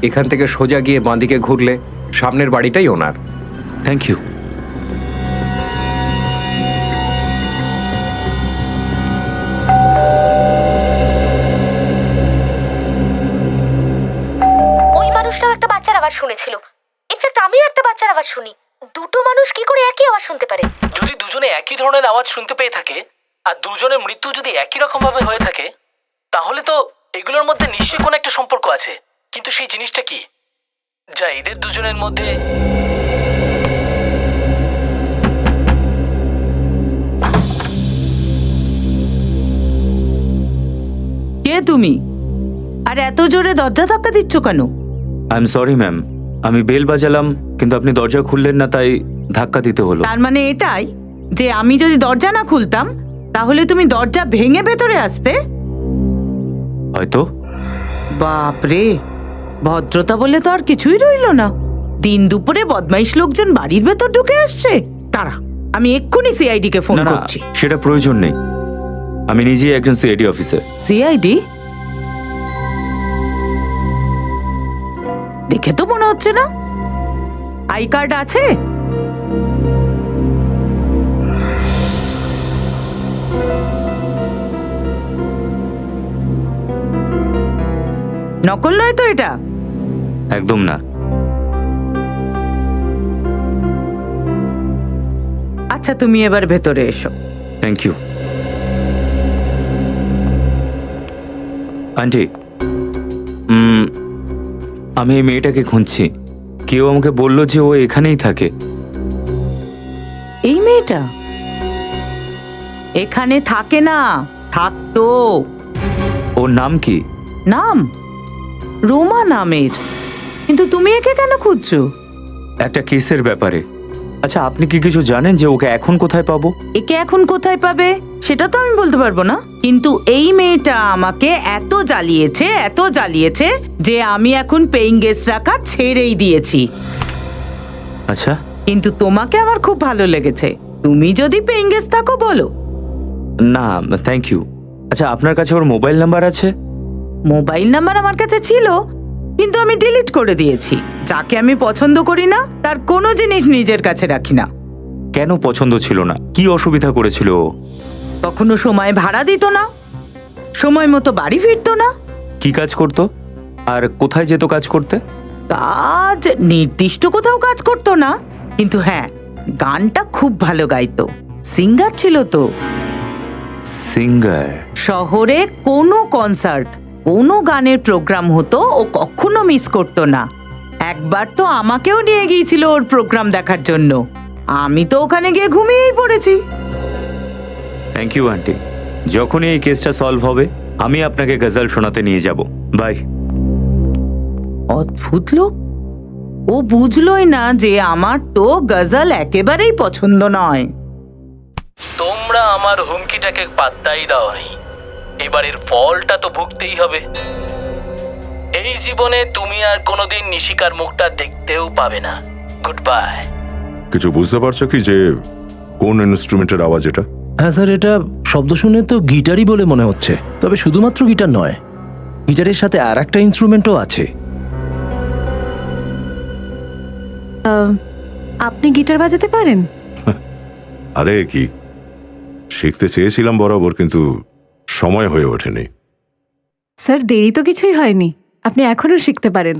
এখান থেকে সোজা গিয়ে বাঁদিকে ঘুরলে সামনের বাড়িটাই ওনার। Thank you. ওই মানুষটাও একটা বাচ্চার আওয়াজ শুনেছিল। ইনফ্যাক্ট আমিও একটা বাচ্চার আওয়াজ শুনি। দুটো মানুষ কি করে একই আওয়াজ শুনতে পারে? যদি দুজনে একই ধরনের আওয়াজ শুনতে পেয়ে থাকে আর দুজনের মৃত্যু যদি একই রকম ভাবে হয়ে থাকে, তাহলে তো এগুলোর মধ্যে নিশ্চয়ই কোনো একটা সম্পর্ক আছে। কিন্তু সেই জিনিসটা কি যা এদের দুজনের মধ্যে তুমি? আর এত জোরে দরজা ধাক্কা দিচ্ছ কেন? আই এম সরি ম্যাম, আমি বেল বাজালাম কিন্তু আপনি দরজা খুললেন না, তাই ধাক্কা দিতে হলো। তার মানে এটাই যে আমি যদি দরজা না খুলতাম তাহলে তুমি দরজা ভেঙে ভেতরে আসতে? হয়তো। বাপরে, ভদ্রতা বলে তো আর কিছুই রইলো না। দিন দুপুরে বদমাইশ লোকজন বাড়ির ভেতর ঢুকে আসছে। তারা, আমি এক্ষুনি সিআইডি কে ফোন না না, করছি। সেটা প্রয়োজন নেই, আমি নিজেই একজন সিআইডি অফিসার। সিআইডি? দেখে তো মনে হচ্ছে না। আই কার্ড আছে? নকল নয় তো এটা? একদম না। আচ্ছা, তুমি এবার ভেতরে এসো। Thank you. আন্টি, আমি এই মেয়েটাকে খুঁজছি। কেউ আমাকে বললো যে ও এখানেই থাকে। এই মেয়েটা এখানে থাকে না, থাকতো। ওর নাম কি? নাম রোমা নামের। কিন্তু তুমি একে কেন খুঁজছো? একটা কেসের ব্যাপারে। আচ্ছা, আপনি কি কিছু জানেন যে ওকে এখন কোথায় পাবো? একে এখন কোথায় পাবে সেটা তো আমি বলতে পারবো না, কিন্তু এই মেয়েটা আমাকে এত জ্বালিয়েছে যে আমি এখন পেইং গেস্ট রাখা ছেড়েই দিয়েছি। আচ্ছা, কিন্তু তোমাকে আমার খুব ভালো লেগেছে। তুমি যদি পেইং গেস্ট থাকো বলো। না থ্যাংক ইউ। আচ্ছা, আপনার কাছে ওর মোবাইল নাম্বার আছে? মোবাইল নাম্বার আমার কাছে ছিল, কিন্তু আমি ডিলিট করে দিয়েছি। যাকে আমি পছন্দ করি না তার কোনো জিনিস নিজের কাছে রাখি না। কেন পছন্দ ছিল না? কি অসুবিধা করেছিল ও? কখনো সময় ভাড়া দিত না, সময় মতো বাড়ি ফিরতো না। কি কাজ করতো আর কোথায় যেত কাজ করতে? কাজ নির্দিষ্ট কোথাও কাজ করতো না, কিন্তু হ্যাঁ, গানটা খুব ভালো গাইতো। সিঙ্গার ছিল তো। সিঙ্গার? শহরে কোনো কনসার্ট, কোনো গানের প্রোগ্রাম হতো ও কখনো মিস করতো না। একবার তো আমাকেও নিয়ে গিয়েছিল ওর প্রোগ্রাম দেখার জন্য। আমি তো ওখানে গিয়ে ঘুমিয়েই পড়েছি। Thank you aunty. যখনই এই কেসটা সলভ হবে আমি আপনাকে গজল শোনাতে নিয়ে যাব। বাই। অদ্ভুত লোক, ও বুঝলোই না যে আমার তো গজল একেবারেই পছন্দ নয়। তোমরা আমার হুমকিটাকে পাত্তাই দাওনি, এবারের ফলটা তো ভুগতেই হবে। এই জীবনে তুমি আর কোনোদিন নিশিকার মুখটা দেখতেও পাবে না। Good bye. কিছু বুঝতে পারছো কি যে কোন ইনস্ট্রুমেন্টের আওয়াজ এটা? হ্যাঁ স্যার, এটা শব্দ শুনে তো গিটারই বলে মনে হচ্ছে। তবে শুধুমাত্র গিটার নয়, গিটারের সাথে আর একটা ইনস্ট্রুমেন্টও আছে। আপনি গিটার বাজাতে পারেন? আরে কি, শিখতে চেয়েছিলাম বরাবর, কিন্তু সময় হয়ে ওঠেনি। স্যার, দেরি তো কিছুই হয়নি, আপনি এখনো শিখতে পারেন।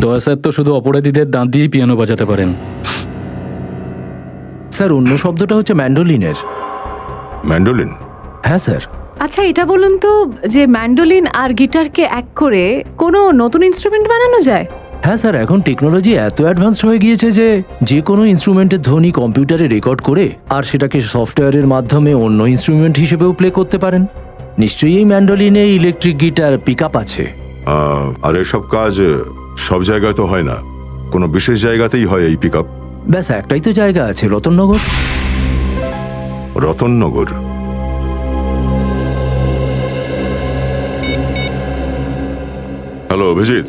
দয়া স্যার তো শুধু অপরাধীদের দাঁত দিয়েই পিয়ানো বাজাতে পারেন। স্যার, অন্য শব্দটা হচ্ছে ম্যান্ডোলিনের। ম্যান্ডোলিন? হ্যাঁ স্যার। আচ্ছা, এটা বলুন তো যে ম্যান্ডোলিন আর গিটারকে এক করে কোনো নতুন ইনস্ট্রুমেন্ট বানানো যায়? হ্যাঁ স্যার, এখন টেকনোলজি এত অ্যাডভান্সড হয়ে গিয়েছে যে যে কোনো ইনস্ট্রুমেন্টের ধ্বনি কম্পিউটারে রেকর্ড করে আর সেটাকে সফটওয়্যারের মাধ্যমে অন্য ইনস্ট্রুমেন্ট হিসেবেও প্লে করতে পারেন। নিশ্চয়ই এই ম্যান্ডোলিনে ইলেকট্রিক গিটার পিক আপ আছে। আর এসব কাজ সব জায়গায় তো হয় না, কোনো বিশেষ জায়গাতেই হয় এই পিক আপ। ব্যাস একটাই তো জায়গা আছে, রতননগর। রতননগর? হ্যালো অভিজিৎ।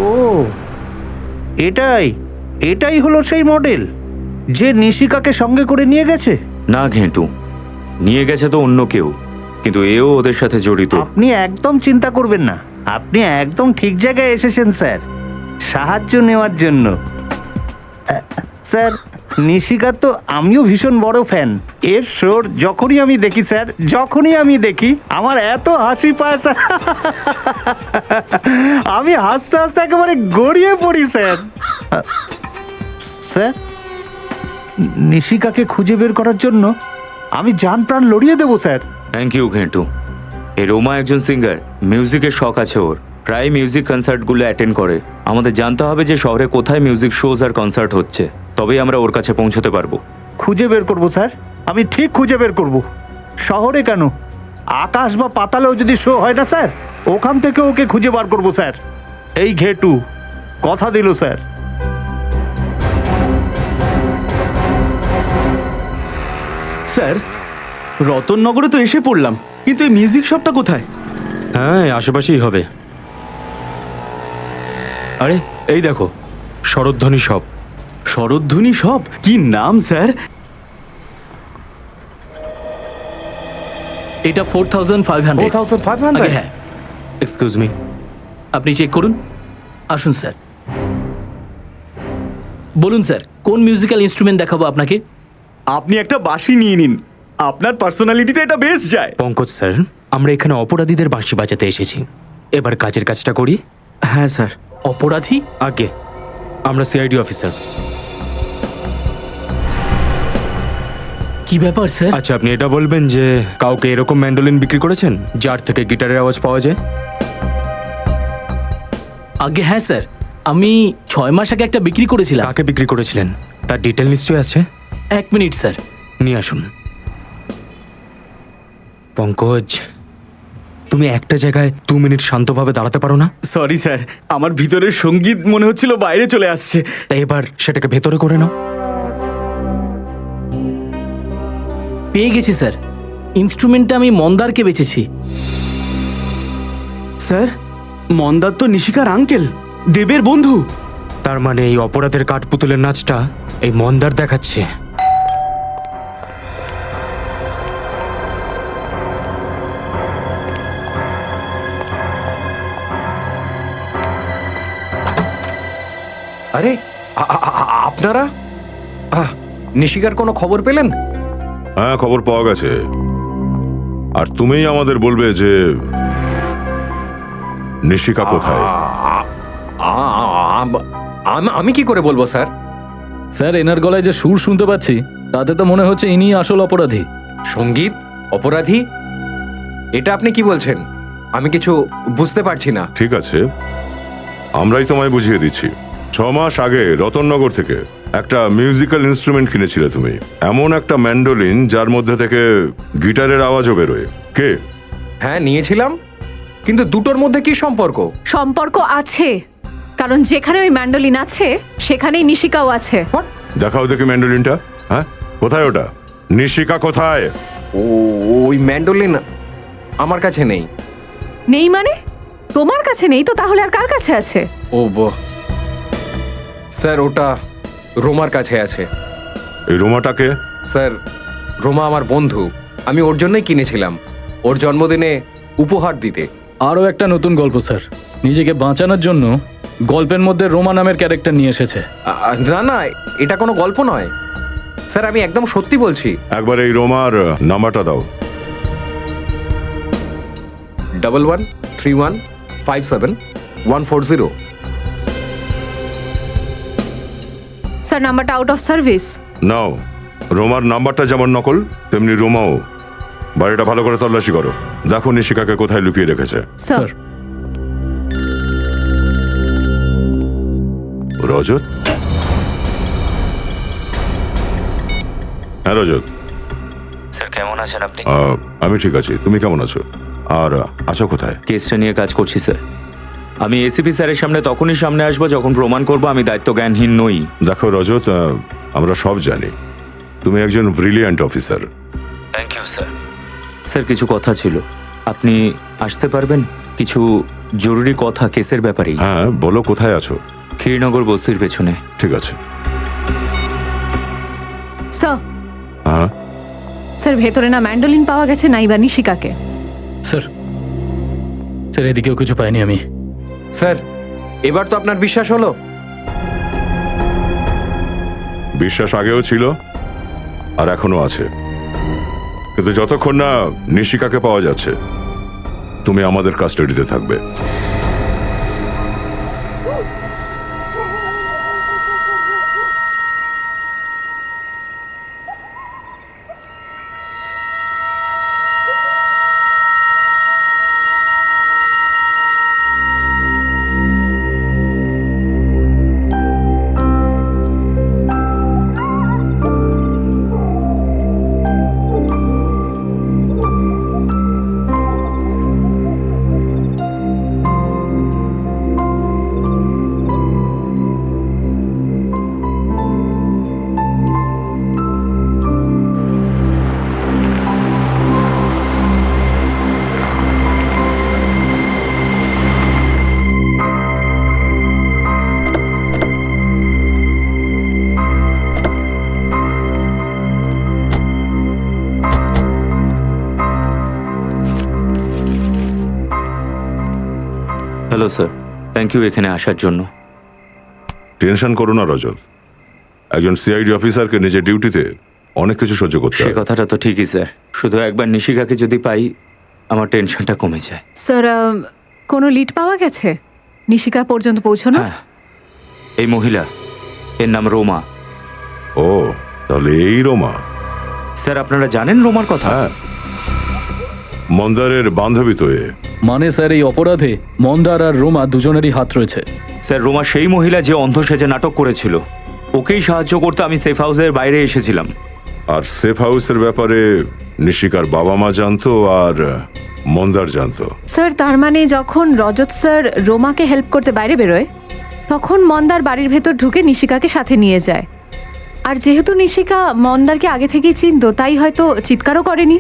ও, এটাই হলো সেই মডেল যে নিশিকাকে সঙ্গে করে নিয়ে গেছে? না ঘেঁটু, নিয়ে গেছে তো অন্য কেউ, কিন্তু এও ওদের সাথে জড়িত। আপনি একদম চিন্তা করবেন না, আপনি একদম ঠিক জায়গায় এসেছেন স্যার, সাহায্য নেওয়ার জন্য। স্যার, নিশিকার তো আমিও ভীষণ বড় ফ্যান। এর শোর যখনই আমি দেখি স্যার, আমার এত হাসি পায় স্যার, আমি হাসতে হাসতে একেবারে গড়িয়ে পড়ি স্যার। স্যার, নিশিকাকে খুঁজে বের করার জন্য আমি জান প্রাণ লড়িয়ে দেবো স্যার। Thank you ঘেঁটু। এই রোমা একজন সিঙ্গার, মিউজিকের শখ আছে ওর, প্রায় মিউজিক কনসার্টগুলো অ্যাটেন্ড করে। আমাদের জানতে হবে যে শহরে কোথায় মিউজিক শোজ আর কনসার্ট হচ্ছে, তবেই আমরা ওর কাছে পৌঁছতে পারবো। খুঁজে বের করবো স্যার, আমি ঠিক খুঁজে বের করবো। শহরে কেন, আকাশ বা পাতালেও যদি শো হয় না স্যার, ওখান থেকে ওকে খুঁজে বার করবো স্যার। এই ঘেটু কথা দিল স্যার। স্যার, রতননগরে তো এসে পড়লাম, কিন্তু এই মিউজিক শপটা কোথায়? হ্যাঁ, আশেপাশেই হবে। আরে এই দেখো, শরৎধ্বনি শপ। শরৎধ্বনি শপ? কি নাম স্যার? এটা 4500। 4500? হ্যাঁ। এক্সকিউজ মি, আপনি চেক করুন। আসুন স্যার। বলুন স্যার, কোন মিউজিক্যাল ইনস্ট্রুমেন্ট দেখাবো আপনাকে? আপনি একটা বাঁশি নিয়ে নিন, আপনার পার্সোনালিটিতে এটা বেশ যায়। পঙ্কজ স্যার, আমরা এখানে অপরাধীদের বাঁশি বাজাতে এসেছি। এবার কাজের কাজটা করি। হ্যাঁ স্যার। অপরাধী? আগে আমরা সিআইডি অফিসার। কি ব্যাপার স্যার? আচ্ছা, আপনি এটা বলবেন যে কাউকে এরকম ম্যান্ডোলিন বিক্রি করেছেন যার থেকে গিটারের আওয়াজ পাওয়া যায়? আগে হ্যাঁ স্যার, আমি 6 মাস আগে একটা বিক্রি করেছিলাম। কাকে বিক্রি করেছিলেন তার ডিটেল নিশ্চয়ই আছে। 1 মিনিট স্যার। নিয়ে আসুন। পঙ্কজ, তুমি একটা জায়গায় 2 মিনিট শান্তভাবে দাঁড়াতে পারো না? সরি স্যার, আমার ভিতরের সঙ্গীত মনে হচ্ছিল বাইরে চলে আসছে। তাই এবার সেটাকে ভেতরে করে নাও। পেয়ে গেছি স্যার, ইনস্ট্রুমেন্টটা আমি মন্দারকে বেচেছি। স্যার, মন্দার তো নিশিকার আঙ্কেল, দেবের বন্ধু। তার মানে এই অপরাধের কাঠপুতুলের নাচটা এই মন্দার দেখাচ্ছে। আরে আপনারা নিশিকার কোনো খবর পেলেন? হ্যাঁ, খবর পাওয়া গেছে। আর তুমিই আমাদের বলবে যে নিশিকা কোথায়। আমি কি করে বলবো স্যার? স্যার, এনার গলায় যে সুর শুনতে পাচ্ছি তাতে তো মনে হচ্ছে ইনি আসল অপরাধী। সঙ্গীত অপরাধী? এটা আপনি কি বলছেন? আমি কিছু বুঝতে পারছি না। ঠিক আছে, আমরাই তোমায় বুঝিয়ে দিচ্ছি। 6 মাস আগে রতননগর থেকে একটা মিউজিক্যাল ইনস্ট্রুমেন্ট কিনেছিলে তুমি, এমন একটা ম্যান্ডোলিন যার মধ্যে থেকে গিটারের আওয়াজও বেরোয়। কে? হ্যাঁ, নিয়েছিলাম, কিন্তু দুটোর মধ্যে কি সম্পর্ক? সম্পর্ক আছে, কারণ যেখানে ওই ম্যান্ডোলিন আছে সেখানেই নিশিকাও আছে। দেখাও দেখি ম্যান্ডোলিনটা। হ্যাঁ, কোথায় ওটা? নিশিকা কোথায়? ওই ম্যান্ডোলিন আমার কাছে নেই। নেই মানে? তোমার কাছে নেই তো তাহলে আর কার কাছে আছে? স্যার, ওটা রোমার কাছে আছে। এই রোমাটাকে? স্যার, রোমা আমার বন্ধু, আমি ওর জন্যই কিনেছিলাম, ওর জন্মদিনে উপহার দিতে। আরও একটা নতুন গল্প স্যার, নিজেকে বাঁচানোর জন্য গল্পের মধ্যে রোমা নামের ক্যারেক্টার নিয়ে এসেছে। না না, এটা কোনো গল্প নয় স্যার, আমি একদম সত্যি বলছি। একবার এই রোমার নাম্বারটা দাও। 113157 স্যার, নাম্বারটা আউট অফ সার্ভিস। নাও, রোমার নাম্বারটা যেমন নকল তেমনি রোমাও। বাড়িটা ভালো করে তল্লাশি করো, দেখো নিশিকাকে কোথায় লুকিয়ে রেখেছে। স্যার। রজত? হ্যাঁ রজত। স্যার, কেমন আছেন আপনি? আমি ঠিক আছি, তুমি কেমন আছো? আর আছো কোথায়? কেসটা নিয়ে কাজ করছি স্যার। আমি এসিপি স্যারের সামনে তখনই সামনে আসবো যখন প্রমাণ করবো আমি দায়িত্ব জ্ঞানহীন নই। দেখো রজত, আমরা সব জানি তুমি একজন brilliant officer. Thank you sir. Sir, কিছু কথা ছিল, আপনি আসতে পারবেন? কিছু জরুরি কথা কেসের ব্যাপারেই। হ্যাঁ বলো, কোথায় আছো? ক্ষীরনগর বস্তির পেছনে। ঠিক আছে। স্যার। হ্যাঁ স্যার, ভেতরে না ম্যান্ডোলিন পাওয়া গেছে নাই বা নিশিকাকে। স্যার, স্যার এদিকেও কিছু পাইনি আমি। স্যার, এবার তো আপনার বিশ্বাস হলো? বিশ্বাস আগেও ছিল আর এখনো আছে, কিন্তু যতক্ষণ না নিশিকাকে পাওয়া যাচ্ছে তুমি আমাদের কাস্টাডিতে থাকবে। হ্যালো স্যার, থ্যাংক ইউ এখানে আসার জন্য। টেনশন করো না রজত, একজন সিআইডি অফিসারকে নিজের ডিউটিতে অনেক কিছু সহ্য করতে সে হয়। কথাটা তো ঠিকই স্যার, শুধু একবার নিশিকাকে যদি পাই আমার টেনশনটা কমে যায়। স্যার কোনো লিড পাওয়া গেছে নিশিকা পর্যন্ত পৌঁছানো? হ্যাঁ, এই মহিলা, এর নাম রোমা। ও, তাহলে এই রোমা। স্যার আপনারা জানেন রোমার কথা? হ্যাঁ, মন্দারের বান্ধবী তো এ। মানে স্যার এই অপরাধে মন্দার আর রোমা দুজনেরই হাত রয়েছে। স্যার রোমা সেই মহিলা যে অন্ধ সেজে নাটক করেছিল, ওকেই সাহায্য করতে আমি সেফ হাউসের বাইরে এসেছিলাম। আর সেফ হাউসের ব্যাপারে নিশিকার বাবা মা জানতো আর মন্দার জানতো। স্যার তার মানে যখন রজত স্যার রোমাকে হেল্প করতে বাইরে বেরোয় তখন মন্দার বাড়ির ভেতর ঢুকে নিশিকাকে সাথে নিয়ে যায়। আর যেহেতু নিশিকা মন্দারকে আগে থেকেই চিনতো তাই হয়তো চিৎকারও করেনি।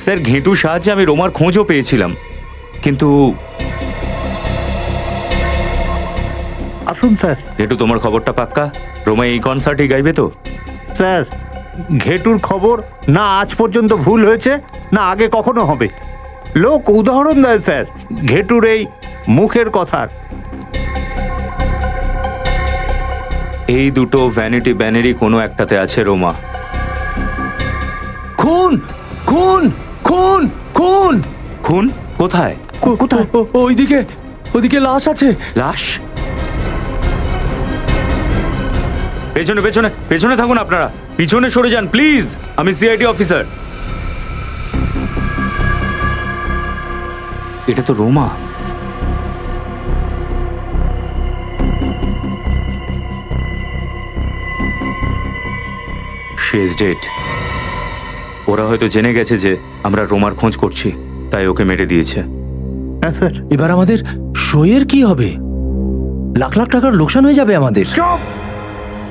স্যার ঘেঁটুর সাহায্যে আমি রোমার খোঁজও পেয়েছিলাম, কিন্তু আসুন স্যার। ঘেঁটু তোমার খবরটা পাক্কা? রোমা এই কনসার্টে গাইবে তো? স্যার ঘেটুর খবর না আজ পর্যন্ত ভুল হয়েছে না আগে কখনো হবে। লোক উদাহরণ দেয় স্যার ঘেটুর এই মুখের কথার। এই দুটো ভ্যানিটি ব্যানেরই কোনো একটাতে আছে রোমা। খুন খুন খুন খুন খুন কোথায়? কোথায়? ওইদিকে, ওইদিকে লাশ আছে। লাশ? পেছনে পেছনে পেছনে থাকুন আপনারা, পিছনে সরে যান প্লিজ, আমি সিআইডি অফিসার। এটা তো রোমা। She is dead. ওরা হয়তো জেনে গেছে যে আমরা রোমার খোঁজ করছি, তাই ওকে মেরে দিয়েছে। হ্যাঁ স্যার। এবার আমাদের শোয়ের কি হবে? লাখ লাখ টাকার লোকসান হয়ে যাবে আমাদের। চুপ!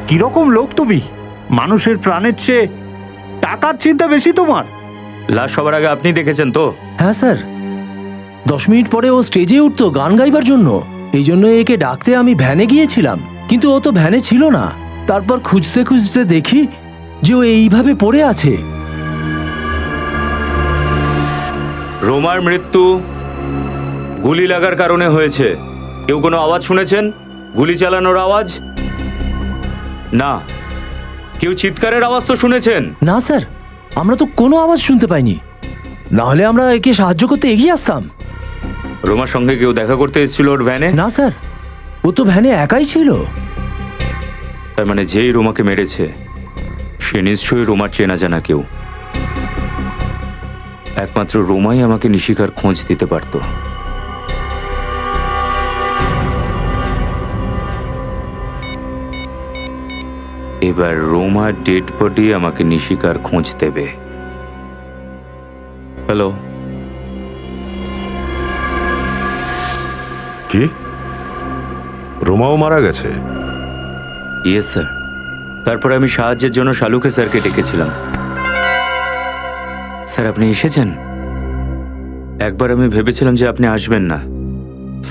কিরকম লোক তুমি? মানুষের প্রাণের চেয়ে টাকার চিন্তা বেশি তোমার। লাশ সবার আগে আপনি দেখেছেন তো? হ্যাঁ স্যার, 10 মিনিট পরে ও স্টেজে উঠতো গান গাইবার জন্য, এই জন্য একে ডাকতে আমি ভ্যানে গিয়েছিলাম, কিন্তু ও তো ভ্যানে ছিল না। তারপর খুঁজতে খুঁজতে দেখি যে ও এইভাবে পড়ে আছে। রোমার মৃত্যু গুলি লাগার কারণে হয়েছে। কেউ কোনো আওয়াজ শুনেছেন? গুলি চালানোর আওয়াজ? না। কেউ চিৎকারের আওয়াজ তো শুনেছেন? না স্যার, আমরা তো কোনো আওয়াজ শুনতে পাইনি, না হলে আমরা একে সাহায্য করতে এগিয়ে আসতাম। রোমার সঙ্গে কেউ দেখা করতে এসেছিল ওর ভ্যানে? না স্যার, ও তো ভ্যানে একাই ছিল। তার মানে যেই রোমাকে মেরেছে সে নিশ্চয়ই রোমার চেনা জানা কেউ। একমাত্র রোমাই আমাকে নিশিকার খোঁজ দিতে পারত। এবার রোমার ডেড বডি আমাকে নিশিকার খোঁজ দেবে। হ্যালো, কি রোমাও মারা গেছে? Yes sir. তারপরে আমি সাহায্যের জন্য শালুকে স্যারকে ডেকেছিলাম। স্যার আপনি এসেছেন? একবার আমি ভেবেছিলাম যে আপনি আসবেন না।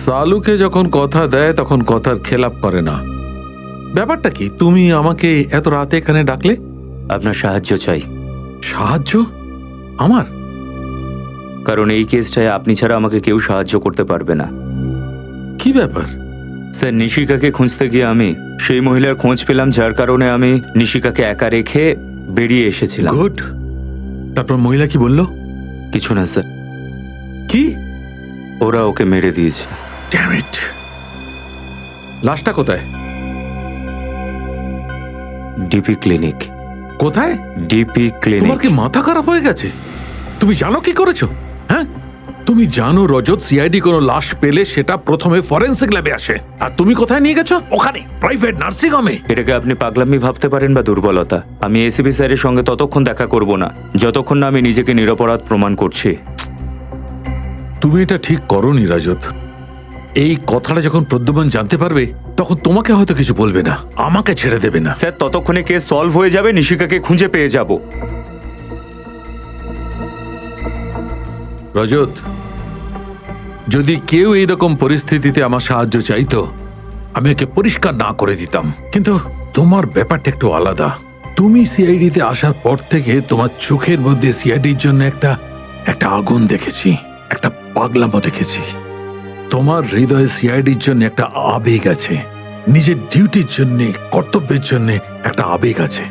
সালুকে যখন কথা দেয় তখন কথার খেলাপ করে না। ব্যাপারটা কি, তুমি আমাকে এত রাতে এখানে ডাকলে? আপনার সাহায্য চাই। সাহায্য? আমার? কারণ এই কেসটায় আপনি ছাড়া আমাকে কেউ সাহায্য করতে পারবে না। কি ব্যাপার? স্যার নিশিকাকে খুঁজতে গিয়ে আমি সেই মহিলার খোঁজ পেলাম, যার কারণে আমি নিশিকাকে একা রেখে বেরিয়ে এসেছিলাম। গুড। তারপর মহিলা কি বলল? কিছু না স্যার। কি? ওরা ওকে মেরে দিয়েছে। Damn it. লাশটা কোথায়? DP clinic. কোথায়? DP clinic. তোমার কি মাথা খারাপ হয়ে গেছে? তুমি জানো কি করেছো? হ্যাঁ, তুমি জানো রজত সিআইডি কোনো লাশ পেলে সেটা প্রথমে ফরেনসিক ল্যাবে আসে, আর তুমি কোথায় নিয়ে গেছো? ওখানে প্রাইভেট নার্সিং হোমে। এটাকে আপনি পাগলামি ভাবতে পারেন বা দুর্বলতা। আমি এসিপি স্যারের সঙ্গে ততক্ষণ দেখা করব না যতক্ষণ না আমি নিজেকে নিরপরাধ প্রমাণ করছি। তুমি এটা ঠিক করোনি রজত। এই কথাটা যখন প্রদ্যুম্ন জানতে পারবে তখন তোমাকে হয়তো কিছু বলবে না, আমাকে ছেড়ে দেবে না। স্যার ততক্ষণে কেস সলভ হয়ে যাবে, নিশিকাকে খুঁজে পেয়ে যাব। রজত, যদি কেউ এইরকম পরিস্থিতিতে আমার সাহায্য চাইতো আমি একে পরিষ্কার না করে দিতাম, কিন্তু তোমার ব্যাপারটা একটু আলাদা। তুমি সিআইডিতে আসার পর থেকে তোমার চোখের মধ্যে সিআইডির জন্য একটা আগুন দেখেছি, একটা পাগলামো দেখেছি। তোমার হৃদয়ে সিআইডির জন্য একটা আবেগ আছে, নিজের ডিউটির জন্য, কর্তব্যের জন্য একটা আবেগ আছে।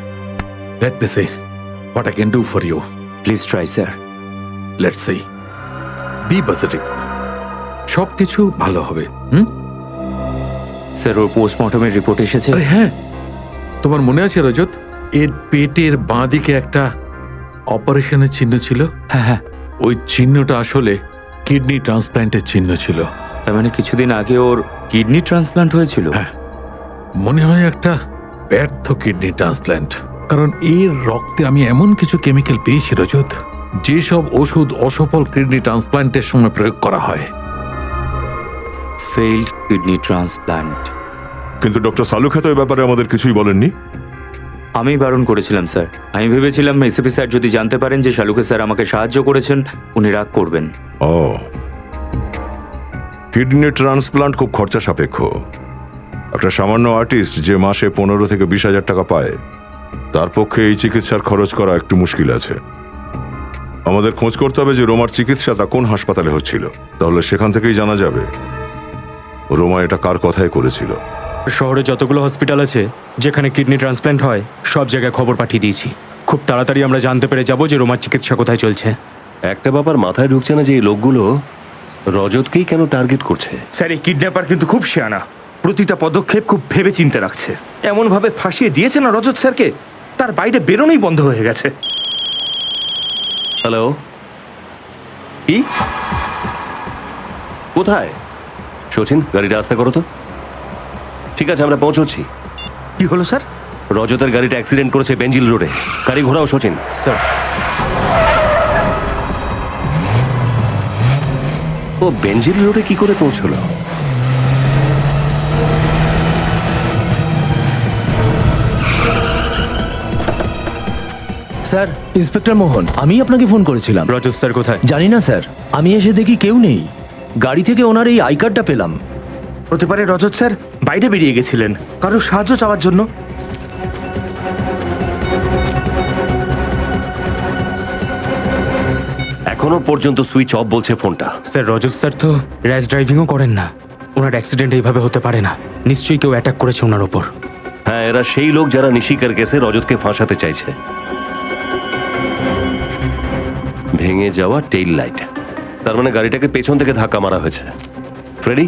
Let me say what I can do for you. Please try sir. Let's see, be positive, সবকিছু ভালো হবে। স্যার ওর পোস্টমর্টমের রিপোর্ট এসেছে? আরে হ্যাঁ, তোমার মনে আছে রজত, এর পেটের বাঁ দিকে একটা অপারেশনের চিহ্ন ছিল? হ্যাঁ হ্যাঁ। ওই চিহ্নটা আসলে কিডনি ট্রান্সপ্ল্যান্টের চিহ্ন ছিল। তার মানে কিছুদিন আগে ওর কিডনি ট্রান্সপ্লান্ট হয়েছিল? হ্যাঁ, মনে হয় একটা ব্যর্থ কিডনি ট্রান্সপ্ল্যান্ট, কারণ এর রক্তে আমি এমন কিছু কেমিক্যাল পেয়েছি রজত, যেসব ওষুধ অসফল কিডনি ট্রান্সপ্ল্যান্টের সময় প্রয়োগ করা হয়। Failed kidney transplant. কিন্তু ডক্টর সালুখা তো এই ব্যাপারে আমাদের কিছুই বলেননি। আমি বারণ করেছিলাম স্যার। আমি ভেবেছিলাম এসিপি স্যার যদি জানতে পারেন যে শালুকে স্যার আমাকে সাহায্য করেছেন, উনি রাগ করবেন। ও, কিডনি ট্রান্সপ্লান্ট খুব খরচা সাপেক্ষ। একটা সামান্য আর্টিস্ট যে মাসে 15 থেকে 20,000 টাকা পায়, তার পক্ষে এই চিকিৎসার খরচ করা একটু মুশকিল আছে। আমাদের খোঁজ করতে হবে যে রোমার চিকিৎসাটা কোন হাসপাতালে হচ্ছিল, তাহলে সেখান থেকেই জানা যাবে রোমা এটা কার কথায় করেছিল। শহরে যতগুলো হসপিটাল আছে যেখানে কিডনি ট্রান্সপ্লান্ট হয়, সব জায়গায় খবর পাঠিয়ে দিয়েছি। খুব তাড়াতাড়ি আমরা জানতে পেরে যাব যে রোমার চিকিৎসা কোথায় চলছে। একটা ব্যাপার মাথায় ঢুকছে না যে এই লোকগুলো রজতকেই কেন টার্গেট করছে। স্যার, এই কিডন্যাপার কিন্তু খুব শিয়ানা, প্রতিটা পদক্ষেপ খুব ভেবে চিন্তে রাখছে। এমন ভাবে ফাঁসিয়ে দিয়েছে না রজত স্যারকে, তার বাইরে বেরোনোই বন্ধ হয়ে গেছে। হ্যালো, কি কোথায়? সচিন, গাড়িটা আস্তে করো তো। ঠিক আছে, আমরা পৌঁছচ্ছি। কি হলো স্যার? রজতের গাড়িটা অ্যাক্সিডেন্ট করেছে বেঞ্জিল রোডে। গাড়ি ঘোরাও সচিন। স্যার, ও বেঞ্জিল রোডে কি করে পৌঁছলো? স্যার, ইন্সপেক্টর মোহন, আমি আপনাকে ফোন করেছিলাম। রজত স্যার কোথায়? জানি না স্যার, আমি এসে দেখি কেউ নেই। গাড়ি থেকে ওনার এই আই কার্ডটা পেলাম। হতে পারে রজত স্যার বাইরে বেরিয়ে গেছিলেন কারোর সাহায্য চাওয়ার জন্য। এখনো পর্যন্ত সুইচ অফ বলছে ফোনটা। স্যার, রজত স্যার তো র্যাশ ড্রাইভিংও করেন না। ওনার অ্যাক্সিডেন্ট এইভাবে হতে পারে না। নিশ্চয়ই কেউ অ্যাটাক করেছে ওনার ওপর। হ্যাঁ, এরা সেই লোক যারা নিশিকার কেসে রজতকে ফাঁসাতে চাইছে। ভেঙে যাওয়া টেইল লাইট, তার মানে গাড়িটাকে পেছন থেকে ধাক্কা মারা হয়েছে। ফ্রেডি,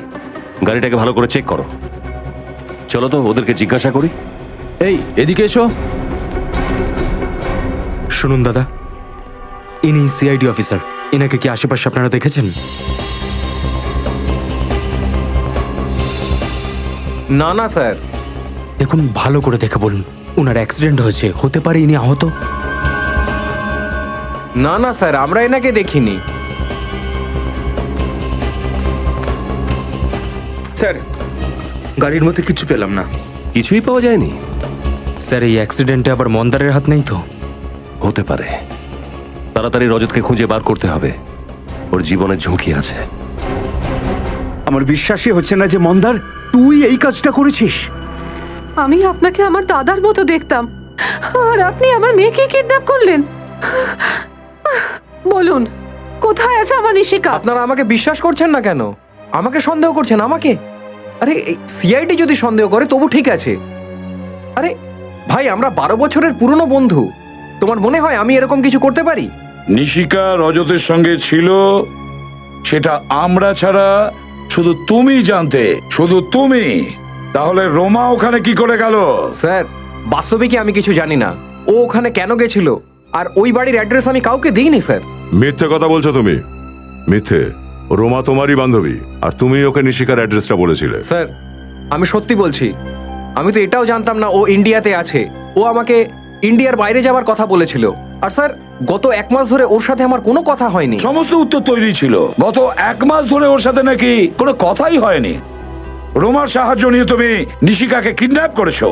গাড়িটাকে ভালো করে চেক করো। চলো তো ওদেরকে জিজ্ঞাসা করি। এই, এদিকে এসো। শুনুন দাদা, ইনি সিআইডি অফিসার। এনাকে কি আশেপাশে আপনারা দেখেছেন? না না স্যার। দেখুন, ভালো করে দেখে বলুন। ওনার অ্যাক্সিডেন্ট হয়েছে, হতে পারে ইনি আহত। না না স্যার, আমরা এনাকে দেখিনি। স্যার, গাড়ির মধ্যে কিছু পেলাম না। কিছুই পাওয়া যায়নি? স্যার, এই অ্যাক্সিডেন্টে আবার মন্দারের হাত নেই তো? হতে পারে। তাড়াতাড়ি রজতকে খুঁজে বার করতে হবে, ওর জীবনের ঝুঁকি আছে। আমার বিশ্বাসই হচ্ছে না যে মন্দার তুই এই কাজটা করেছিস। আমি আপনাকে আমার দাদার মতো দেখতাম, আর আপনি আমার মেয়েকে কিডন্যাপ করলেন। বলুন, কোথায় আছে আমার নিশিকা? আপনারা আমাকে বিশ্বাস করছেন না কেন? আমাকে সন্দেহ করছেন? আমাকে? আরে সিআইডি যদি সন্দেহ করে তবু ঠিক আছে। আরে ভাই, আমরা 12 বছরের পুরনো বন্ধু। তোমার মনে হয় আমি এরকম কিছু করতে পারি? নিশিকা রজতের সঙ্গে ছিল, সেটা আমরা ছাড়া শুধু তুমি জানতে, শুধু তুমি। তাহলে রোমা ওখানে কি করে গেল? স্যার, বাস্তবে কি আমি কিছু জানি না। ও ওখানে কেন গেছিল আর ওই বাড়ির অ্যাড্রেস আমি কাউকে দিইনি স্যার। মিথ্যে কথা বলছো তুমি, মিথ্যে। রোমা তোমারই বান্ধবী, আর তুমি ওকে নিশিকার অ্যাড্রেসটা বলেছিলে। স্যার, আমি সত্যি বলছি। আমি তো এটাও জানতাম না ও ইন্ডিয়াতে আছে। ও আমাকে ইন্ডিয়ার বাইরে যাওয়ার কথা বলেছিল। আর স্যার, গত 1 মাস ধরে ওর সাথে আমার কোনো কথা হয়নি। সমস্ত উত্তর তৈরি ছিল। গত 1 মাস ধরে ওর সাথে নাকি কোনো কথাই হয়নি। রোমার সাহায্য নিয়ে তুমি নিশিকাকে কিডন্যাপ করেছো,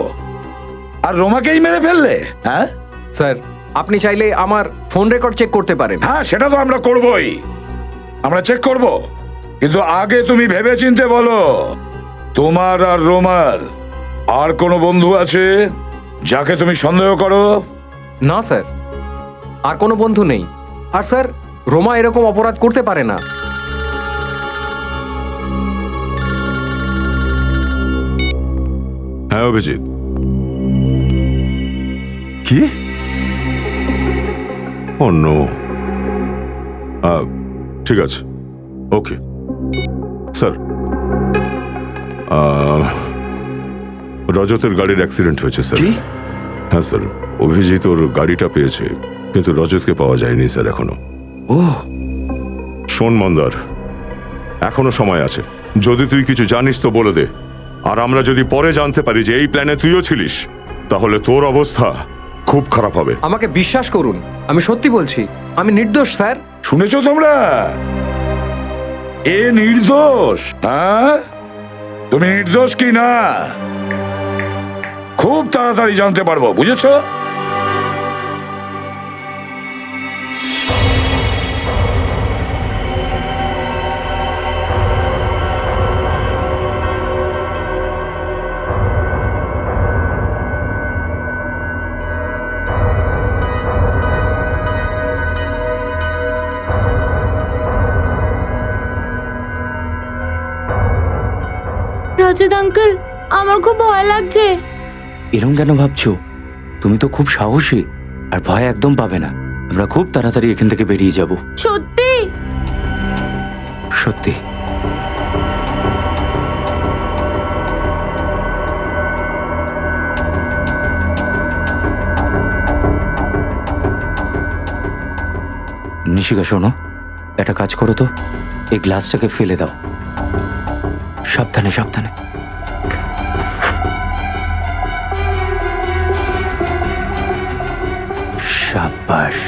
আর রোমাকেই মেরে ফেললে। হ্যাঁ স্যার, আপনি চাইলে আমার ফোন রেকর্ড চেক করতে পারেন। হ্যাঁ, সেটা তো আমরা করবই, আমরা চেক করব। কিন্তু আগে তুমি ভেবেচিন্তে বলো, তোমার আর রোমার আর কোনো বন্ধু আছে যাকে তুমি সন্দেহ করো? না স্যার, আর কোনো বন্ধু নেই। আর স্যার, রোমা এরকম অপরাধ করতে পারে না। হ্যাঁ অভিজিৎ। কি? ও নো। ঠিক আছে, ওকে স্যার। রজতের গাড়ির অ্যাক্সিডেন্ট হয়েছে স্যার। হ্যাঁ স্যার, অভিজিৎ ওর গাড়িটা পেয়েছে, কিন্তু রজতকে পাওয়া যায়নি স্যার এখনো। ও শোন মন্দার, এখনো সময় আছে। যদি তুই কিছু জানিস তো বলে দে। আর আমরা যদি পরে জানতে পারি যে এই প্ল্যানে তুইও ছিলিস, তাহলে তোর অবস্থা খুব খারাপ হবে। আমাকে বিশ্বাস করুন, আমি সত্যি বলছি, আমি নির্দোষ স্যার। শুনেছো তোমরা? এ নির্দোষ। হ্যাঁ, তুমি নির্দোষ কি না খুব তাড়াতাড়ি জানতে পারবো, বুঝেছো? রজত আঙ্কেল, আমার খুব ভয় লাগছে। এরম কেন ভাবছো? তুমি তো খুব সাহসী, আর ভয় একদম পাবে না। আমরা খুব তাড়াতাড়ি এখান থেকে বেরিয়ে যাব। সত্যি? সত্যি। নিশিকা শোনো, একটা কাজ করো তো, এই গ্লাসটাকে ফেলে দাও। সাবধানে সাবধানে। শাবাশ।